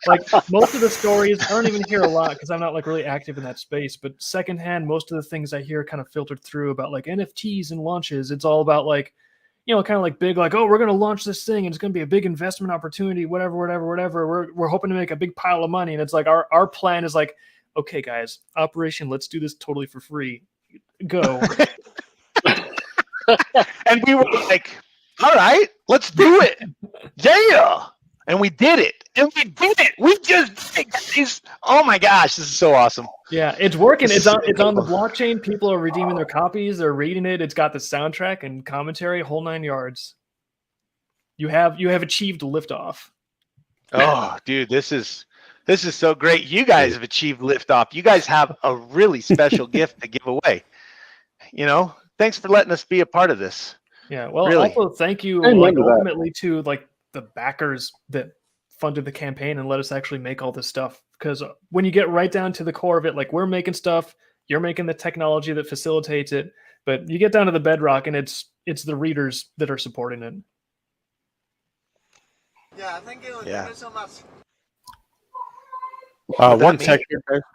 Like most of the stories, I don't even hear a lot because I'm not like really active in that space, but secondhand, most of the things I hear kind of filtered through about like NFTs and launches. It's all about like, you know, kind of like big, like, oh, we're going to launch this thing and it's going to be a big investment opportunity, whatever. We're hoping to make a big pile of money. And it's like, our plan is like, okay, guys, operation, let's do this totally for free. Go. And we were like, all right, let's do it. Yeah. And we did it. And we did it. We just did it. Oh my gosh, this is so awesome. Yeah, it's working. It's on the blockchain. People are redeeming their copies. They're reading it. It's got the soundtrack and commentary, whole 9 yards. You have achieved liftoff. Oh, dude, this is so great. You guys have achieved liftoff. You guys have a really special gift to give away. You know, thanks for letting us be a part of this. Yeah, well, really. Also thank you like, ultimately to like the backers that funded the campaign and let us actually make all this stuff. Because when you get right down to the core of it, like we're making stuff, you're making the technology that facilitates it, but you get down to the bedrock and it's the readers that are supporting it. Yeah, thank you. Yeah. Thank you so much. One second.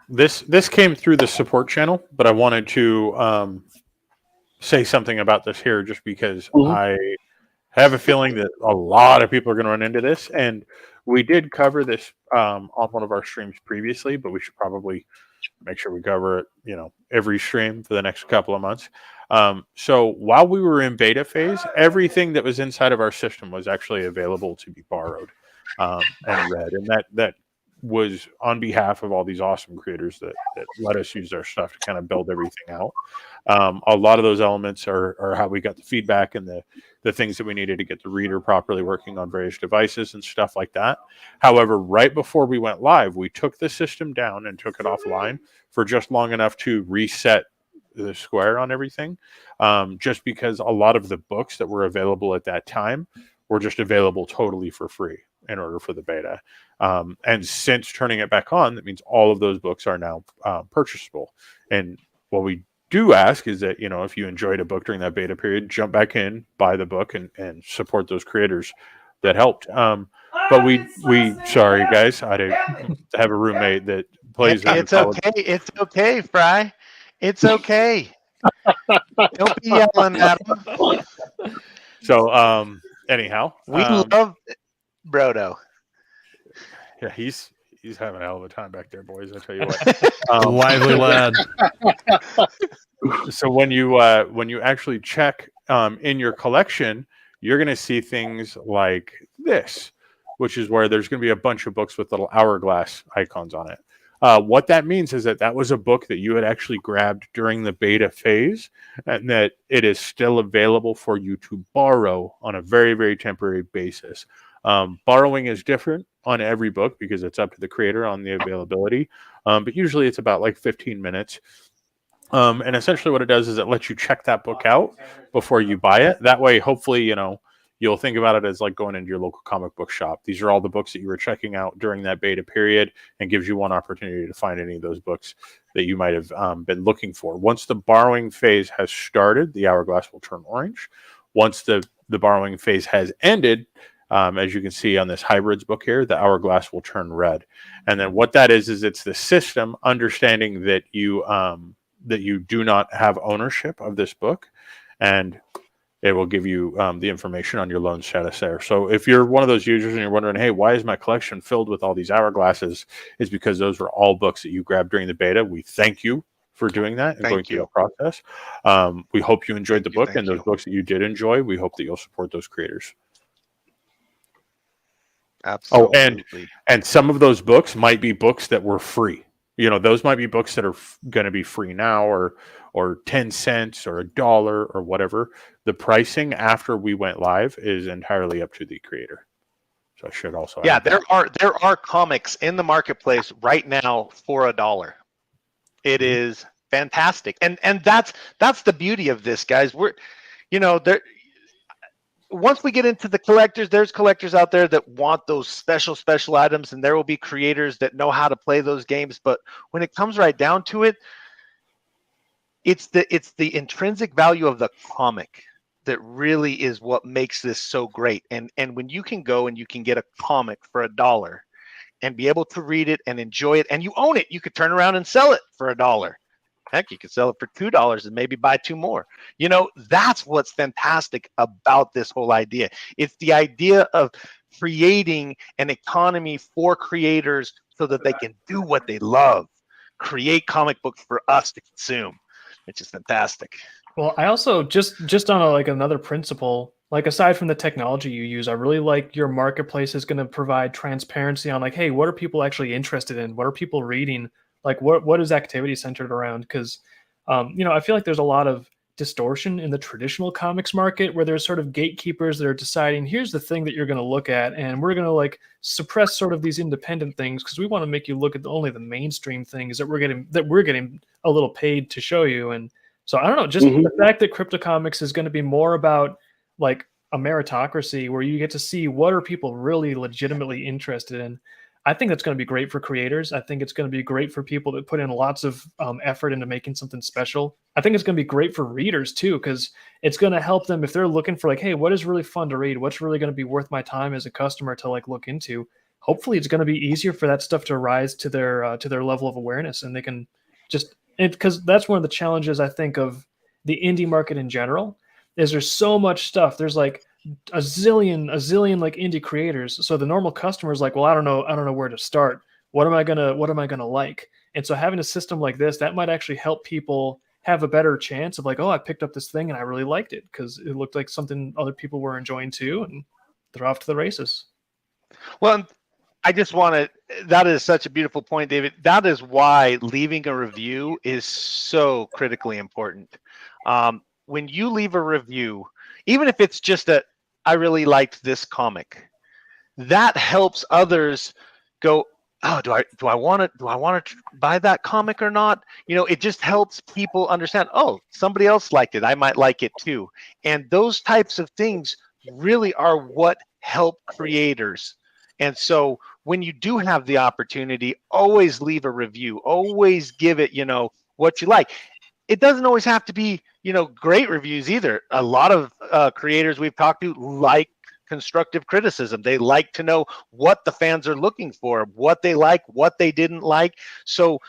This came through the support channel, but I wanted to say something about this here just because I have a feeling that a lot of people are going to run into this. And we did cover this on one of our streams previously, but we should probably make sure we cover it, you know, every stream for the next couple of months. So while we were in beta phase, everything that was inside of our system was actually available to be borrowed and read. And that was on behalf of all these awesome creators that let us use their stuff to kind of build everything out. A lot of those elements are how we got the feedback and the things that we needed to get the reader properly working on various devices and stuff like that. However, right before we went live, we took the system down and took it offline for just long enough to reset the square on everything. Just because a lot of the books that were available at that time were just available totally for free in order for the beta. And since turning it back on, that means all of those books are now purchasable. And what we do ask is that, you know, if you enjoyed a book during that beta period, jump back in, buy the book, and support those creators that helped. But we sorry guys, I have a roommate that plays. It's okay. It's okay, Fry. It's okay. Don't be yelling at him. So anyhow, we love Brodo. Yeah, he's having a hell of a time back there, boys. I tell you what, lively lad. So when you actually check in your collection, you're going to see things like this, which is where there's going to be a bunch of books with little hourglass icons on it. What that means is that was a book that you had actually grabbed during the beta phase, and that it is still available for you to borrow on a very, very temporary basis. Borrowing is different on every book because it's up to the creator on the availability. But usually it's about like 15 minutes. And essentially what it does is it lets you check that book out before you buy it. That way, hopefully, you know, you'll think about it as like going into your local comic book shop. These are all the books that you were checking out during that beta period, and gives you one opportunity to find any of those books that you might have been looking for. Once the borrowing phase has started, the hourglass will turn orange. Once the borrowing phase has ended, as you can see on this hybrids book here, the hourglass will turn red. And then what that is it's the system understanding that you that you do not have ownership of this book, and it will give you the information on your loan status there. So if you're one of those users and you're wondering, hey, why is my collection filled with all these hourglasses? It's because those were all books that you grabbed during the beta. We thank you for doing that and going through that process. We hope you enjoyed the book, and those books that you did enjoy, we hope that you'll support those creators. Absolutely. Oh, and some of those books might be books that were free. You know, those might be books that are going to be free now, or 10 cents or $1 or whatever. The pricing after we went live is entirely up to the creator. So I should also add there are comics in the marketplace right now for $1. It is fantastic, and that's the beauty of this, guys. We're, you know, there. Once we get into the collectors, there's collectors out there that want those special items, and there will be creators that know how to play those games. But when it comes right down to it, it's the intrinsic value of the comic that really is what makes this so great. And when you can go and you can get a comic for $1 and be able to read it and enjoy it, and you own it, you could turn around and sell it for $1. Heck, you could sell it for $2 and maybe buy 2 more. You know, that's what's fantastic about this whole idea. It's the idea of creating an economy for creators so that they can do what they love, create comic books for us to consume, which is fantastic. Well, I also just on another principle, like aside from the technology you use, I really like your marketplace is going to provide transparency on like, hey, what are people actually interested in? What are people reading? Like what is activity centered around? Because, you know, I feel like there's a lot of distortion in the traditional comics market where there's sort of gatekeepers that are deciding, here's the thing that you're going to look at, and we're going to like suppress sort of these independent things because we want to make you look at only the mainstream things that we're getting a little paid to show you. And so I don't know, just the fact that CryptoComics is going to be more about like a meritocracy where you get to see what are people really legitimately interested in. I think that's going to be great for creators. I think it's going to be great for people that put in lots of effort into making something special. I think it's going to be great for readers too, because it's going to help them if they're looking for like, hey, what is really fun to read? What's really going to be worth my time as a customer to like look into? Hopefully it's going to be easier for that stuff to rise to their level of awareness, and they can just, because that's one of the challenges I think of the indie market in general is there's so much stuff. There's like a zillion like indie creators. So the normal customer is like, well, I don't know where to start. What am I gonna like? And so having a system like this, that might actually help people have a better chance of like, oh, I picked up this thing and I really liked it because it looked like something other people were enjoying too, and they're off to the races. Well, I just want to, that is such a beautiful point, David. That is why leaving a review is so critically important. When you leave a review, even if it's just I really liked this comic, that helps others go, oh, do I want to buy that comic or not? You know, it just helps people understand, oh, somebody else liked it, I might like it too. And those types of things really are what help creators. And so when you do have the opportunity, always leave a review, always give it, you know, what you like. It doesn't always have to be, you know, great reviews either. A lot of creators we've talked to like constructive criticism. They like to know what the fans are looking for, what they like, what they didn't like. So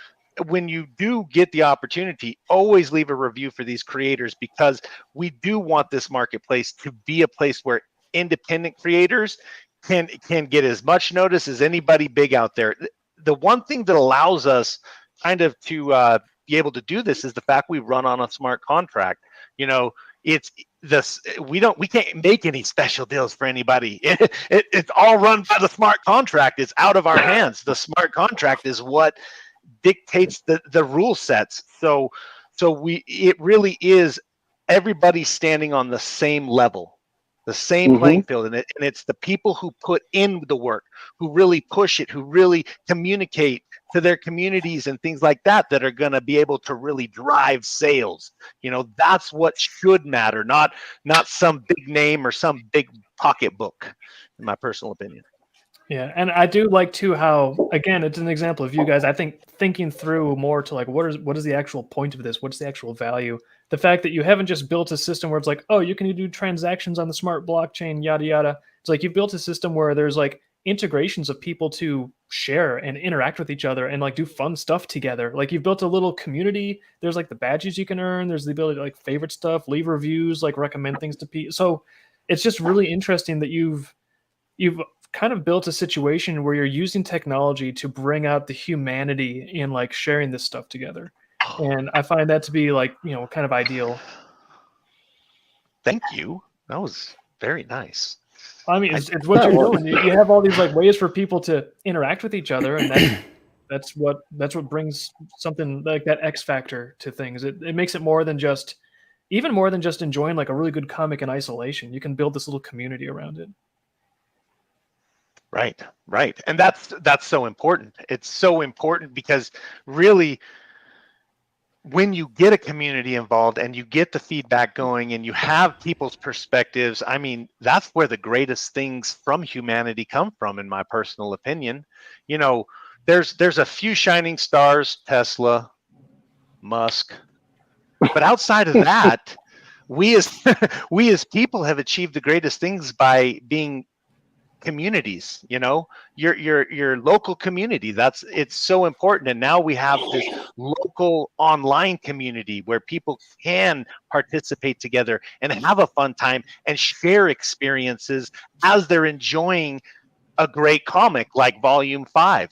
when you do get the opportunity, always leave a review for these creators, because we do want this marketplace to be a place where independent creators can get as much notice as anybody big out there. The one thing that allows us kind of to be able to do this is the fact we run on a smart contract. You know, it's this, we can't make any special deals for anybody. It's all run by the smart contract. It's out of our hands. The smart contract is what dictates the rule sets. So it really is everybody standing on the same level, the same playing field, and it's the people who put in the work, who really push it, who really communicate to their communities and things like that are going to be able to really drive sales. You know, that's what should matter, not some big name or some big pocketbook, in my personal opinion. Yeah, and I do like too how, again, it's an example of you guys, I think, thinking through more to like, what is the actual point of this? What's the actual value? The fact that you haven't just built a system where it's like, oh, you can do transactions on the smart blockchain, yada, yada. It's like you've built a system where there's like, integrations of people to share and interact with each other and like do fun stuff together. Like you've built a little community. There's like the badges you can earn. There's the ability to like favorite stuff, leave reviews, like recommend things to people. So it's just really interesting that you've kind of built a situation where you're using technology to bring out the humanity in like sharing this stuff together. And I find that to be like, you know, kind of ideal. Thank you. That was very nice. I mean, it's what you're doing. You have all these like ways for people to interact with each other, and that's what brings something like that X factor to things. It makes it more than just enjoying like a really good comic in isolation. You can build this little community around it. Right. And that's so important. It's so important because really, when you get a community involved and you get the feedback going and you have people's perspectives, I mean, that's where the greatest things from humanity come from, in my personal opinion. You know, there's a few shining stars, Tesla, Musk, but outside of that, we as people have achieved the greatest things by being communities. You know, your local community, it's so important. And now we have this local online community where people can participate together and have a fun time and share experiences as they're enjoying a great comic like Volume 5.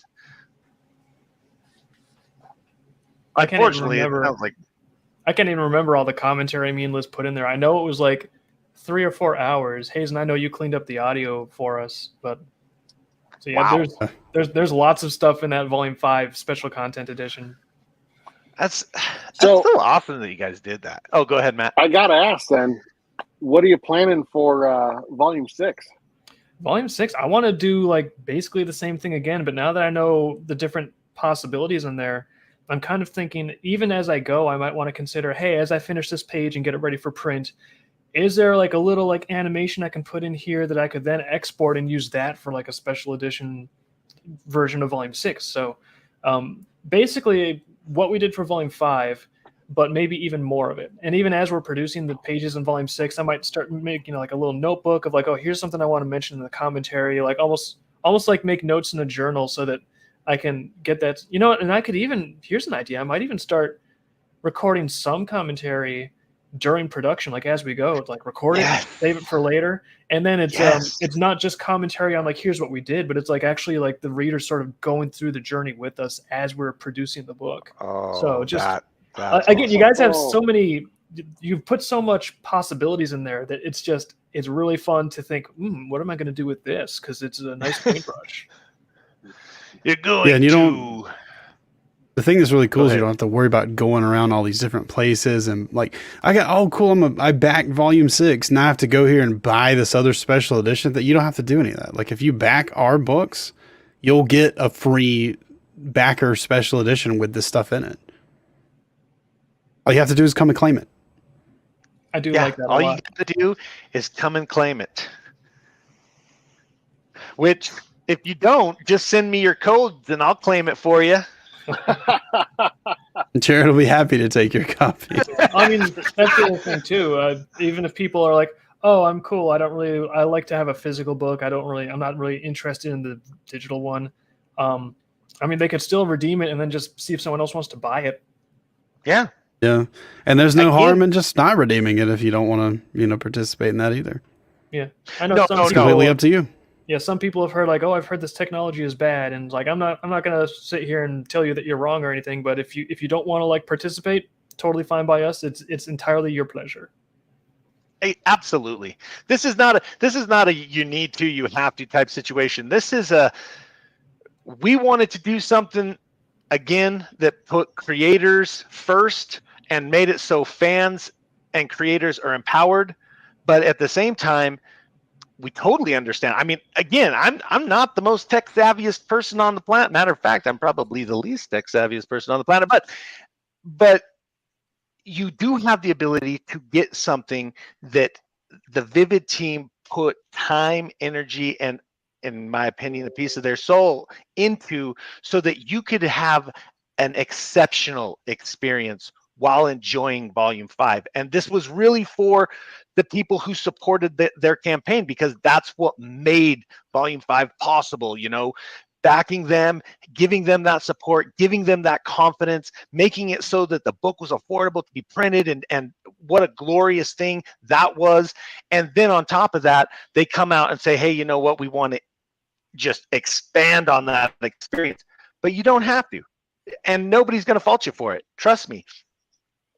Unfortunately, I can't even remember all the commentary me and Liz put in there. I know it was like 3 or 4 hours. Hazen, I know you cleaned up the audio for us, but so yeah, wow. there's lots of stuff in that Volume 5 special content edition. That's so awesome that you guys did that. Oh, go ahead, Matt. I gotta ask then, what are you planning for Volume 6? Volume 6, I want to do like basically the same thing again, but now that I know the different possibilities in there, I'm kind of thinking, even as I go, I might want to consider, hey, as I finish this page and get it ready for print, is there like a little like animation I can put in here that I could then export and use that for like a special edition version of Volume 6? So basically what we did for Volume 5, but maybe even more of it. And even as we're producing the pages in Volume 6, I might start making like a little notebook of like, oh, here's something I want to mention in the commentary, like almost like make notes in a journal so that I can get that, you know. And I could even, here's an idea, I might even start recording some commentary during production, like as we go, like record it, save it for later, and then it's not just commentary on like here's what we did, but it's like actually like the reader sort of going through the journey with us as we're producing the book. So just again, awesome. You guys have so many, you've put so much possibilities in there that it's really fun to think, what am I going to do with this? Because it's a nice paintbrush. You're going and you to. Don't, the thing that's really cool is you don't have to worry about going around all these different places and like I backed Volume 6. Now I have to go here and buy this other special edition. That you don't have to do any of that. Like if you back our books, you'll get a free backer special edition with this stuff in it. All you have to do is come and claim it. I do like that. All you have to do is come and claim it. Which, if you don't, just send me your codes and I'll claim it for you. Jared will be happy to take your copy. I mean, that's the other thing too. Even if people are like, "Oh, I'm cool. I like to have a physical book. I'm not really interested in the digital one." I mean, they could still redeem it and then just see if someone else wants to buy it. Yeah. Yeah. And there's no harm in just not redeeming it if you don't want to, participate in that either. Yeah. I know it's completely up to you. Yeah, some people have heard like, oh, I've heard this technology is bad, and like I'm not gonna sit here and tell you that you're wrong or anything. But if you don't want to like participate, totally fine by us. It's entirely your pleasure. Hey, absolutely. This is not a you need to, you have to type situation. This is we wanted to do something again that put creators first and made it so fans and creators are empowered, but at the same time, we totally understand. I mean, again, I'm not the most tech savviest person on the planet. Matter of fact, I'm probably the least tech savviest person on the planet. But you do have the ability to get something that the Vivid team put time, energy, and, in my opinion, a piece of their soul into, so that you could have an exceptional experience while enjoying Volume 5. And this was really for the people who supported their campaign, because that's what made Volume 5 possible, you know, backing them, giving them that support, giving them that confidence, making it so that the book was affordable to be printed, and what a glorious thing that was. And then on top of that, they come out and say, hey, you know what, we want to just expand on that experience. But you don't have to. And nobody's going to fault you for it. Trust me.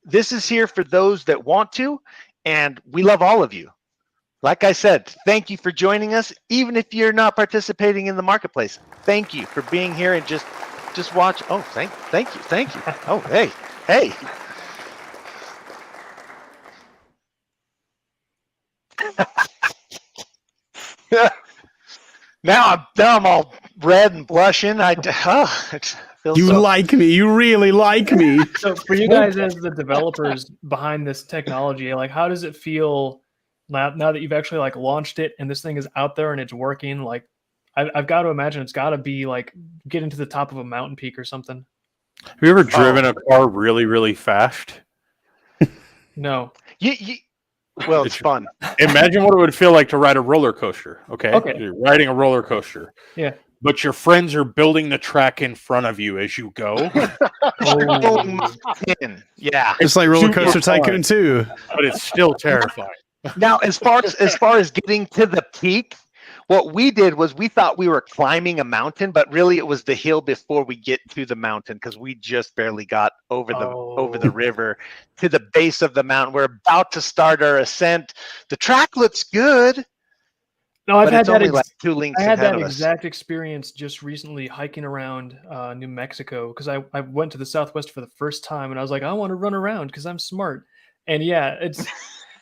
This is here for those that want to, and we love all of you. Like I said, thank you for joining us, even if you're not participating in the marketplace. Thank you for being here and just watch. Oh, thank you. Oh, hey. Now I'm all red and blushing. It feels You like me. You really like me. So for you guys as the developers behind this technology, like how does it feel now that you've actually like launched it and this thing is out there and it's working? Like I've got to imagine it's got to be like getting to the top of a mountain peak or something. Have you ever driven a car really, really fast? No. Well, it's fun. Imagine what it would feel like to ride a roller coaster. Okay. You're riding a roller coaster. Yeah. But your friends are building the track in front of you as you go. Yeah. It's like Roller Coaster Super fun. Tycoon 2. But it's still terrifying. Now, as far as getting to the peak, what we did was we thought we were climbing a mountain, but really it was the hill before we get to the mountain, because we just barely got over the river to the base of the mountain. We're about to start our ascent. The track looks good. No, I've but had it's that. only like 2 links I had ahead that of us. exact experience just recently hiking around New Mexico, because I went to the Southwest for the first time and I was like, I want to run around because I'm smart. And yeah, it's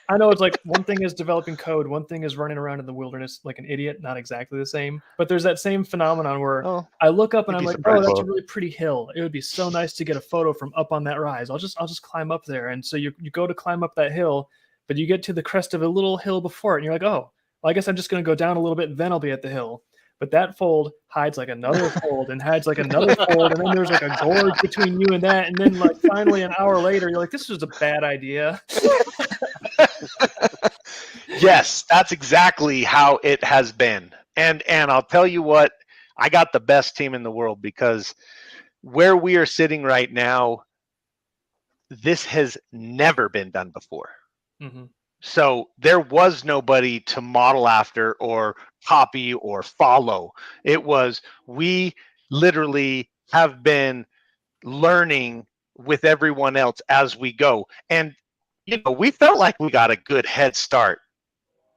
I know it's like one thing is developing code, one thing is running around in the wilderness like an idiot, not exactly the same. But there's that same phenomenon where I look up and I'm like, oh, that's a really pretty hill. It would be so nice to get a photo from up on that rise. I'll just climb up there. And so you go to climb up that hill, but you get to the crest of a little hill before it, and you're like, oh, well, I guess I'm just going to go down a little bit, then I'll be at the hill. But that fold hides like another fold and hides like another fold, and then there's like a gorge between you and that, and then like finally an hour later, you're like, this was a bad idea. Yes, that's exactly how it has been. And I'll tell you what, I got the best team in the world, because where we are sitting right now, this has never been done before. Mm-hmm. So there was nobody to model after or copy or follow. It was, we literally have been learning with everyone else as we go. And, you know, we felt like we got a good head start.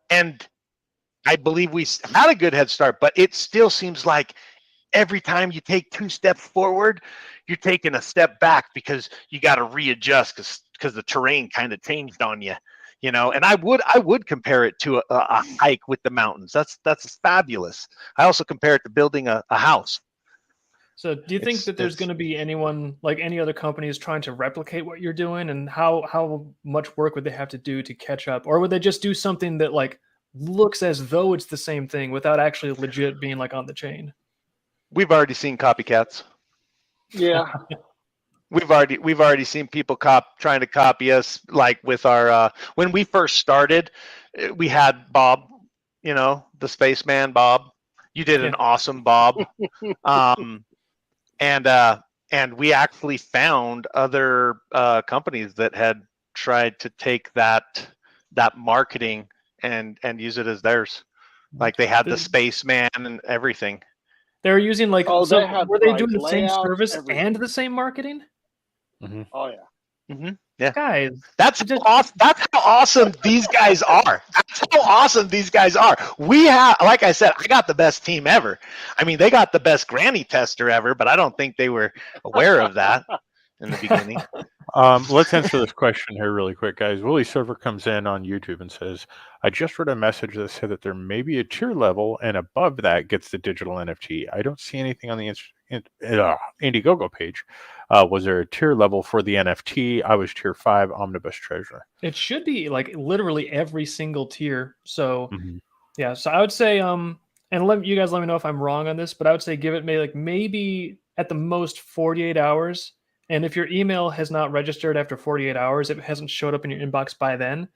And I believe we had a good head start, but it still seems like every time you take 2 steps forward, you're taking a step back, because you got to readjust because the terrain kind of changed on you. You know, and I would compare it to a hike with the mountains. That's fabulous. I also compare it to building a house. So do you think that there's going to be anyone, like any other companies, trying to replicate what you're doing, and how much work would they have to do to catch up? Or would they just do something that like looks as though it's the same thing without actually legit being like on the chain? We've already seen copycats. Yeah. We've already seen people trying to copy us, like with our when we first started, we had Bob, you know, the spaceman Bob. You did an awesome Bob. And we actually found other companies that had tried to take that marketing and use it as theirs. Like they had the spaceman and everything. They were using like, were they doing the same layout, service everything. and the same marketing? Mm-hmm. Oh yeah. Mm-hmm. Yeah, guys, that's how awesome these guys are. That's how awesome these guys are. We have, like I said, I got the best team ever. I mean, they got the best granny tester ever, but I don't think they were aware of that in the beginning. Let's answer this question here really quick, guys. Willie Server comes in on YouTube and says, I just read a message that said that there may be a tier level, and above that gets the digital NFT. I don't see anything on the Indiegogo page. Was there a tier level for the NFT? I was tier 5 Omnibus Treasure. It should be like literally every single tier. So yeah, so I would say and you guys let me know if I'm wrong on this, but I would say give it maybe at the most 48 hours, And if your email has not registered after 48 hours, it hasn't showed up in your inbox by then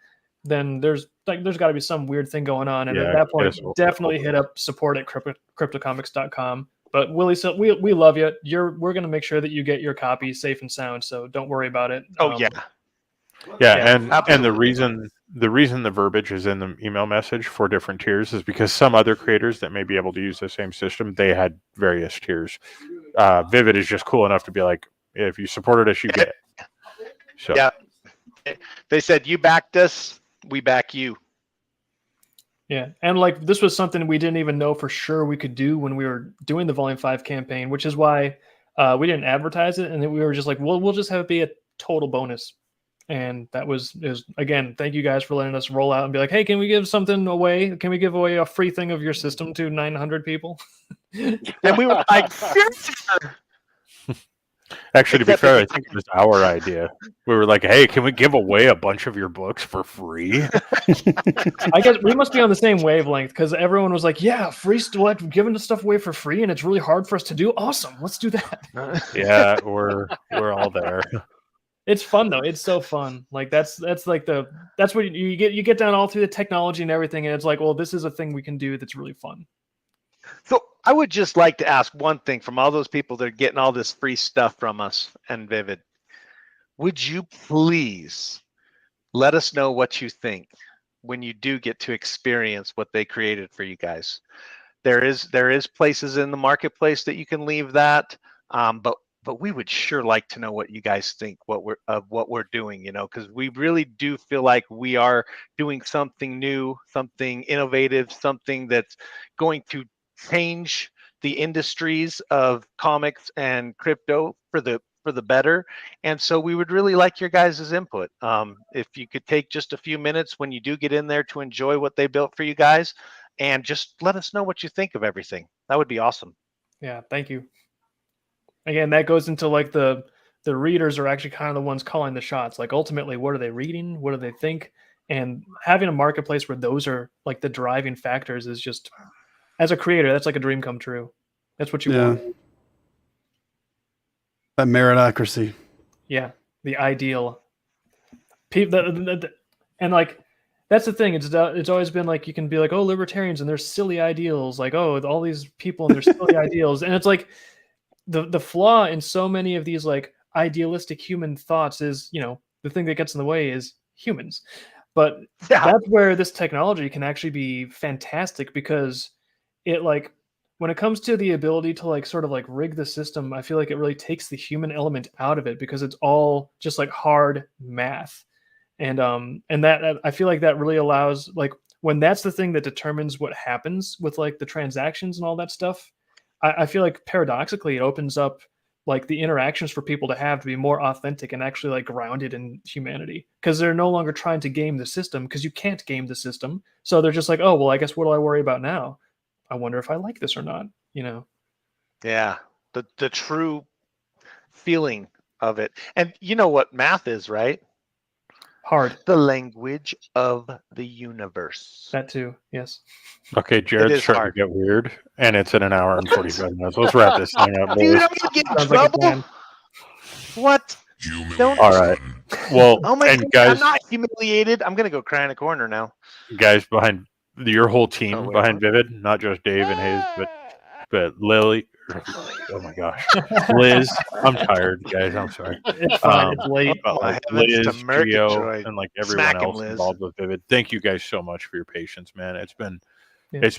there's got to be some weird thing going on. And at that point, definitely hit up support@cryptocomics.com. But Willie, so we love you. We're going to make sure that you get your copy safe and sound. So don't worry about it. And the reason the verbiage is in the email message for different tiers is because some other creators that may be able to use the same system, they had various tiers. Vivid is just cool enough to be like, if you supported us, you get it. So yeah, they said you backed us, we back you. Yeah, and like this was something we didn't even know for sure we could do when we were doing the Volume 5 campaign, which is why we didn't advertise it, and then we were just like, well, we'll just have it be a total bonus. And that was again, thank you guys for letting us roll out and be like, hey, can we give something away? Can we give away a free thing of your system to 900 people? And we were like, actually, to be fair, I think it was our idea. We were like, hey, can we give away a bunch of your books for free? I guess we must be on the same wavelength because everyone was like, yeah, free stuff, giving the stuff away for free, and it's really hard for us to do. Awesome, let's do that. Yeah, we're all there. It's fun though. It's so fun. Like that's what you get down all through the technology and everything, and it's like, well, this is a thing we can do that's really fun. So I would just like to ask one thing from all those people that are getting all this free stuff from us and Vivid. Would you please let us know what you think when you do get to experience what they created for you guys? There is places in the marketplace that you can leave that, but we would sure like to know what you guys think what we're doing, because we really do feel like we are doing something new, something innovative, something that's going to change the industries of comics and crypto for the better. And so we would really like your guys' input. If you could take just a few minutes when you do get in there to enjoy what they built for you guys and just let us know what you think of everything. That would be awesome. Yeah, thank you. Again, that goes into like the readers are actually kind of the ones calling the shots. Like ultimately, what are they reading? What do they think? And having a marketplace where those are like the driving factors is just, as a creator, that's like a dream come true. That's what you want. That meritocracy. Yeah, the ideal. People and like that's the thing. It's always been like you can be like, oh, libertarians and their silly ideals. Like, oh, all these people and their silly ideals, and it's like. The flaw in so many of these like idealistic human thoughts is, the thing that gets in the way is humans. But that's where this technology can actually be fantastic because it like when it comes to the ability to like sort of like rig the system, I feel like it really takes the human element out of it because it's all just like hard math. And that I feel like that really allows like when that's the thing that determines what happens with like the transactions and all that stuff. I feel like paradoxically it opens up like the interactions for people to be more authentic and actually like grounded in humanity because they're no longer trying to game the system because you can't game the system. So they're just like, oh, well, I guess what do I worry about now? I wonder if I like this or not, Yeah, the true feeling of it. And you know what math is, right? Hard. The language of the universe. That too, yes. Okay, Jared's starting to get weird, and it's in an hour and 45 minutes. Let's wrap this thing up, boys. Dude, I'm gonna get in trouble. What? Don't. All right. Well, oh my and God, guys, I'm not humiliated. I'm gonna go cry in a corner now. Guys, behind your whole team, behind Vivid, not just Dave and Hayes, but Lily. Oh my gosh, Liz, I'm tired, guys. I'm sorry. It's fine. It's late. But like Liz, Gio, and like everyone else involved with Vivid. Thank you guys so much for your patience, man. It's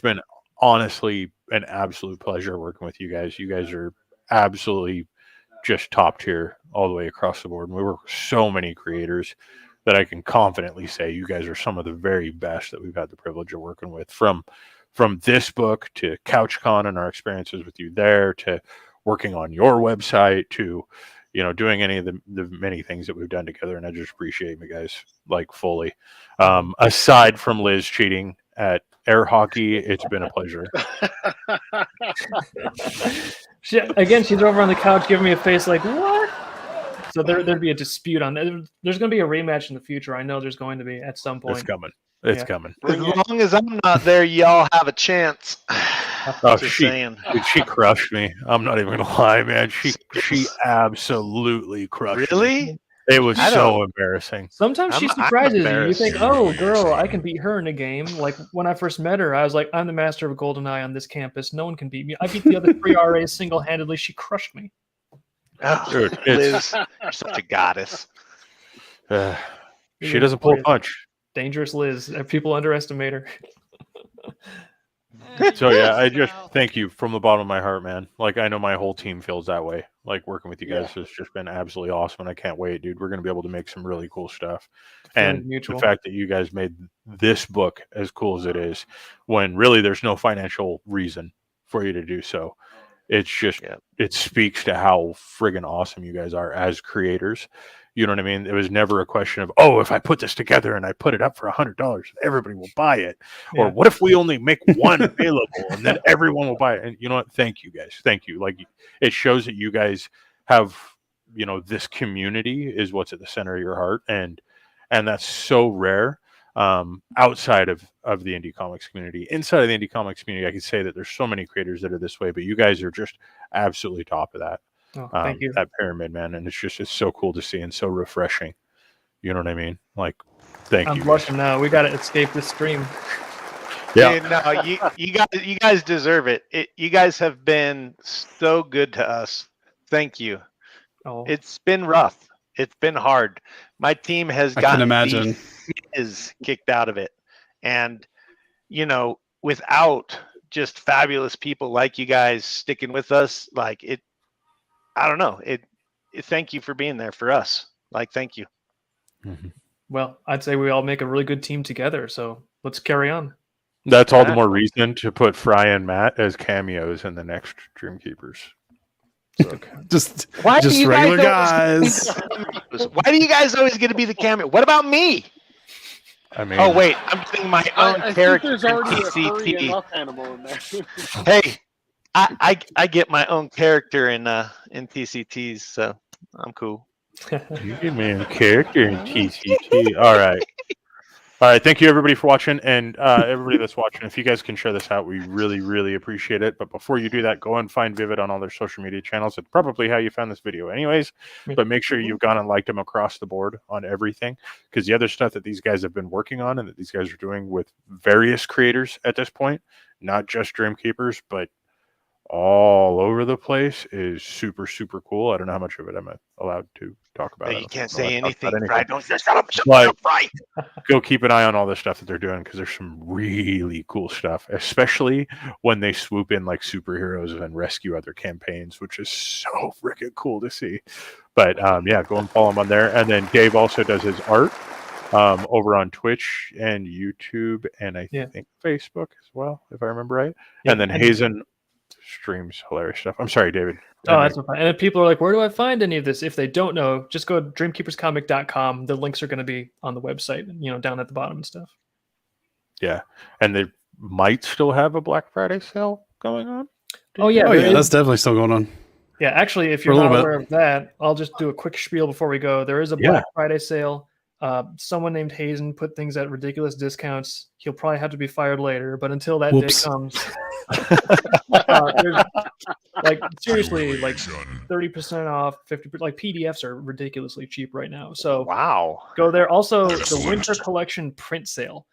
been honestly an absolute pleasure working with you guys. You guys are absolutely just top tier all the way across the board. And we work with so many creators that I can confidently say you guys are some of the very best that we've had the privilege of working with from this book to CouchCon and our experiences with you there to working on your website to, doing any of the many things that we've done together. And I just appreciate you guys like fully. Aside from Liz cheating at air hockey, it's been a pleasure. She's over on the couch giving me a face like, what? So there'd be a dispute on that. There's going to be a rematch in the future. I know there's going to be at some point. It's coming. It's coming. As long as I'm not there, y'all have a chance. Oh, Just she saying. dude, she crushed me. I'm not even gonna lie, man. She absolutely crushed me. Really? It was I so don't- embarrassing. Sometimes she I'm surprises you. You embarrassed. think, "Oh, girl, I can beat her in a game." Like when I first met her, I was like, "I'm the master of GoldenEye on this campus. No one can beat me." I beat the other 3 RAs single-handedly. She crushed me. Oh, Dude, it's- Liz, you're such a goddess. She doesn't pull a punch. Dangerous Liz. People underestimate her. So yeah, I just thank you from the bottom of my heart, man. Like I know my whole team feels that way. Like working with you guys has just been absolutely awesome, and I can't wait, dude. We're gonna be able to make some really cool stuff. Feelings And mutual. the fact that you guys made this book as cool as it is, when really there's no financial reason for you to do so, it's just it speaks to how friggin' awesome you guys are as creators. You know what I mean? It was never a question of, oh, if I put this together and I put it up for $100, everybody will buy it. Or Yeah. what if we only make one available and then everyone will buy it? And you know what? Thank you guys. Thank you. Like it shows that you guys have, you know, this community is what's at the center of your heart. And that's so rare outside of the indie comics community. Inside of the indie comics community, I could say that there's so many creators that are this way, but you guys are just absolutely top of that. Oh, thank you. That pyramid, man. And it's so cool to see and so refreshing. You know what I mean? Like, thank I'm you. blushing now. We got to escape this stream. Yeah. Dude, no, you guys deserve it. You guys have been so good to us. Thank you. Oh, It's been rough. It's been hard. My team has I can gotten imagine. is kicked out of it, and you know, without just fabulous people like you guys sticking with us, like it. I don't know. Thank you for being there for us. Like, thank you. well, I'd say we all make a really good team together. So let's carry on. That's all the more reason to put Fry and Matt as cameos in the next Dreamkeepers. So, Just Why do you regular guys guys. Why do you guys always get to be the cameo? What about me? I mean, Oh wait, I'm getting my own I think character there's in already a furry TCT. enough animal in there. Hey, I get my own character in TCTs, so I'm cool. you give me a character in TCT. All right. All right. Thank you, everybody, for watching. And everybody that's watching, if you guys can share this out, we really, really appreciate it. But before you do that, go and find Vivid on all their social media channels. It's probably how you found this video anyways. But make sure you've gone and liked them across the board on everything. Because the other stuff that these guys have been working on and that these guys are doing with various creators at this point, not just Dreamkeepers, but all over the place, is super, super cool. I don't know how much of it I'm allowed to talk about. Hey, you can't I'm not say allowed to talk about anything, Fry. Don't shut up, Like- Fry. Go keep an eye on all the stuff that they're doing, because there's some really cool stuff, especially when they swoop in like superheroes and rescue other campaigns, which is so freaking cool to see. But yeah, go and follow him on there. And then Dave also does his art over on Twitch and YouTube and I think Facebook as well, if I remember right. Yeah, and then Hazen streams hilarious stuff. I'm sorry, David. Oh, that's fine. And if people are like, where do I find any of this? If they don't know, just go to dreamkeeperscomic.com. The links are going to be on the website, you know, down at the bottom and stuff. Yeah. And they might still have a Black Friday sale going on. Oh, yeah. Oh, there yeah. is- That's definitely still going on. Yeah, actually, if For a you're not little bit. aware of that, I'll just do a quick spiel before we go. There is a Black Friday sale. Someone named Hazen put things at ridiculous discounts. He'll probably have to be fired later, but until that Whoops. day comes, there's, like seriously, like 30% off, 50%. Like PDFs are ridiculously cheap right now. So Wow. go there. Also, the Winter Collection print sale.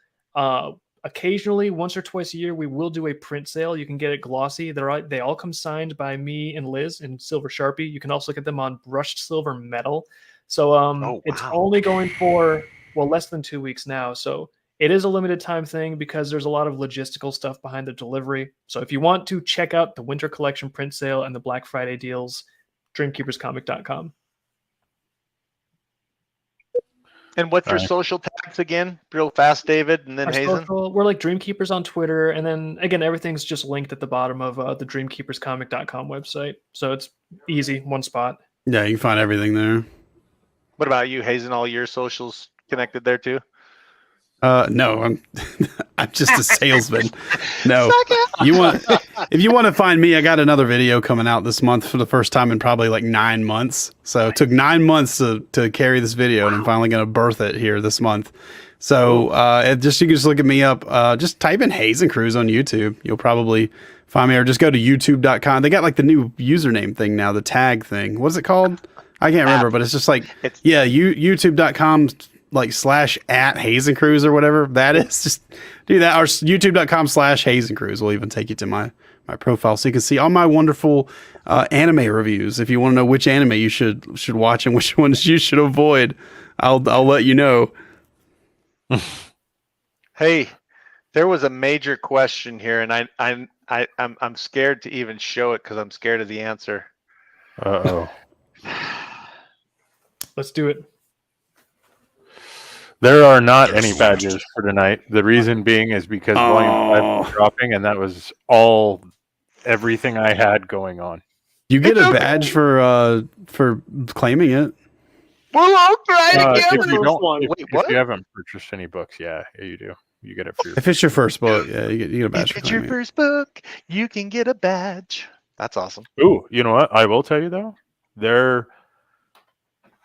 Occasionally, once or twice a year, we will do a print sale. You can get it glossy. They all come signed by me and Liz in silver Sharpie. You can also get them on brushed silver metal. So it's only going for less than 2 weeks now. So it is a limited time thing because there's a lot of logistical stuff behind the delivery. So if you want to check out the Winter Collection print sale and the Black Friday deals, dreamkeeperscomic.com. And what's your social tags again? Real fast, David, and then Our Hazen. social, we're like Dreamkeepers on Twitter, and then again, everything's just linked at the bottom of the dreamkeeperscomic.com website. So it's easy, one spot. Yeah, you can find everything there. What about you, Hazen? All your socials connected there too? No, I'm just a salesman. No, if you want to find me, I got another video coming out this month for the first time in probably like 9 months. So it took 9 months to carry this video, and I'm finally going to birth it here this month. So you can just look at me up. Just type in Hayes and Cruz on YouTube. You'll probably find me, or just go to youtube.com. They got like the new username thing now, the tag thing. What is it called? I can't remember, but it's just like, youtube.com like /@ Hayes and Cruz or whatever that is. Just do that, or youtube.com /Hayes and Cruz will even take you to my profile, so you can see all my wonderful anime reviews. If you want to know which anime you should watch and which ones you should avoid, I'll let you know. Hey, there was a major question here, and I'm scared to even show it because I'm scared of the answer. Uh-oh. Let's do it. There are not any badges for tonight. The reason being is because Volume 5 was dropping, and that was everything I had going on. You get a badge for claiming it. Well, I'll try to get If you haven't purchased any books, yeah, you do. You get it for your If it's your first book, yeah, you get a badge. If it's your first book, you can get a badge. That's awesome. Ooh, you know what? I will tell you though,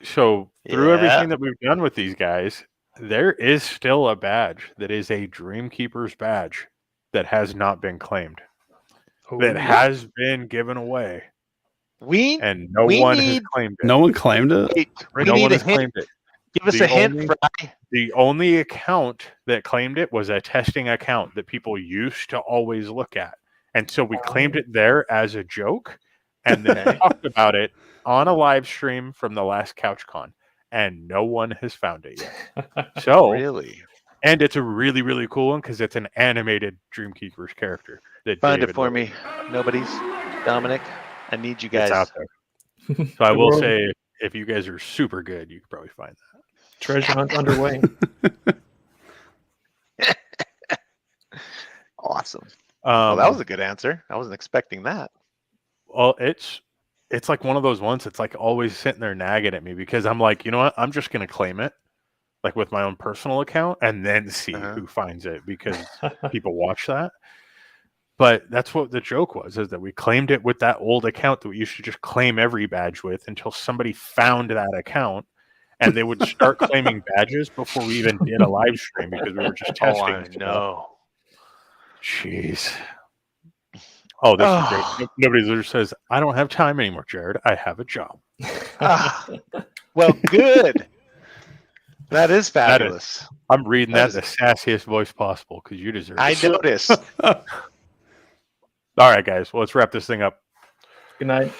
through everything that we've done with these guys, there is still a badge that is a Dreamkeepers badge that has not been claimed, that has been given away, and no one has claimed it. No one claimed it. Wait, no one has claimed it. Give us a hint, Fry. The only account that claimed it was a testing account that people used to always look at, and so we claimed it there as a joke, and then talked about it on a live stream from the last CouchCon, and no one has found it yet. So Really? and it's a really, really cool one because it's an animated Dreamkeepers character. Find it for me. Nobody's. Dominic, I need you guys. It's out there. So I will say, if you guys are super good, you could probably find that. Treasure hunt underway. Awesome. Well, that was a good answer. I wasn't expecting that. Well, it's like one of those ones that's like always sitting there nagging at me because I'm like, you know what? I'm just going to claim it, like with my own personal account, and then see who finds it because people watch that. But that's what the joke was, is that we claimed it with that old account that we used to just claim every badge with until somebody found that account, and they would start claiming badges before we even did a live stream because we were just testing. Oh, no. Jeez. Oh, this is great. Nobody literally says, I don't have time anymore, Jared. I have a job. Well, good. That is fabulous. I'm reading that in the sassiest voice possible because you deserve it. I noticed. All right, guys. Well, let's wrap this thing up. Good night.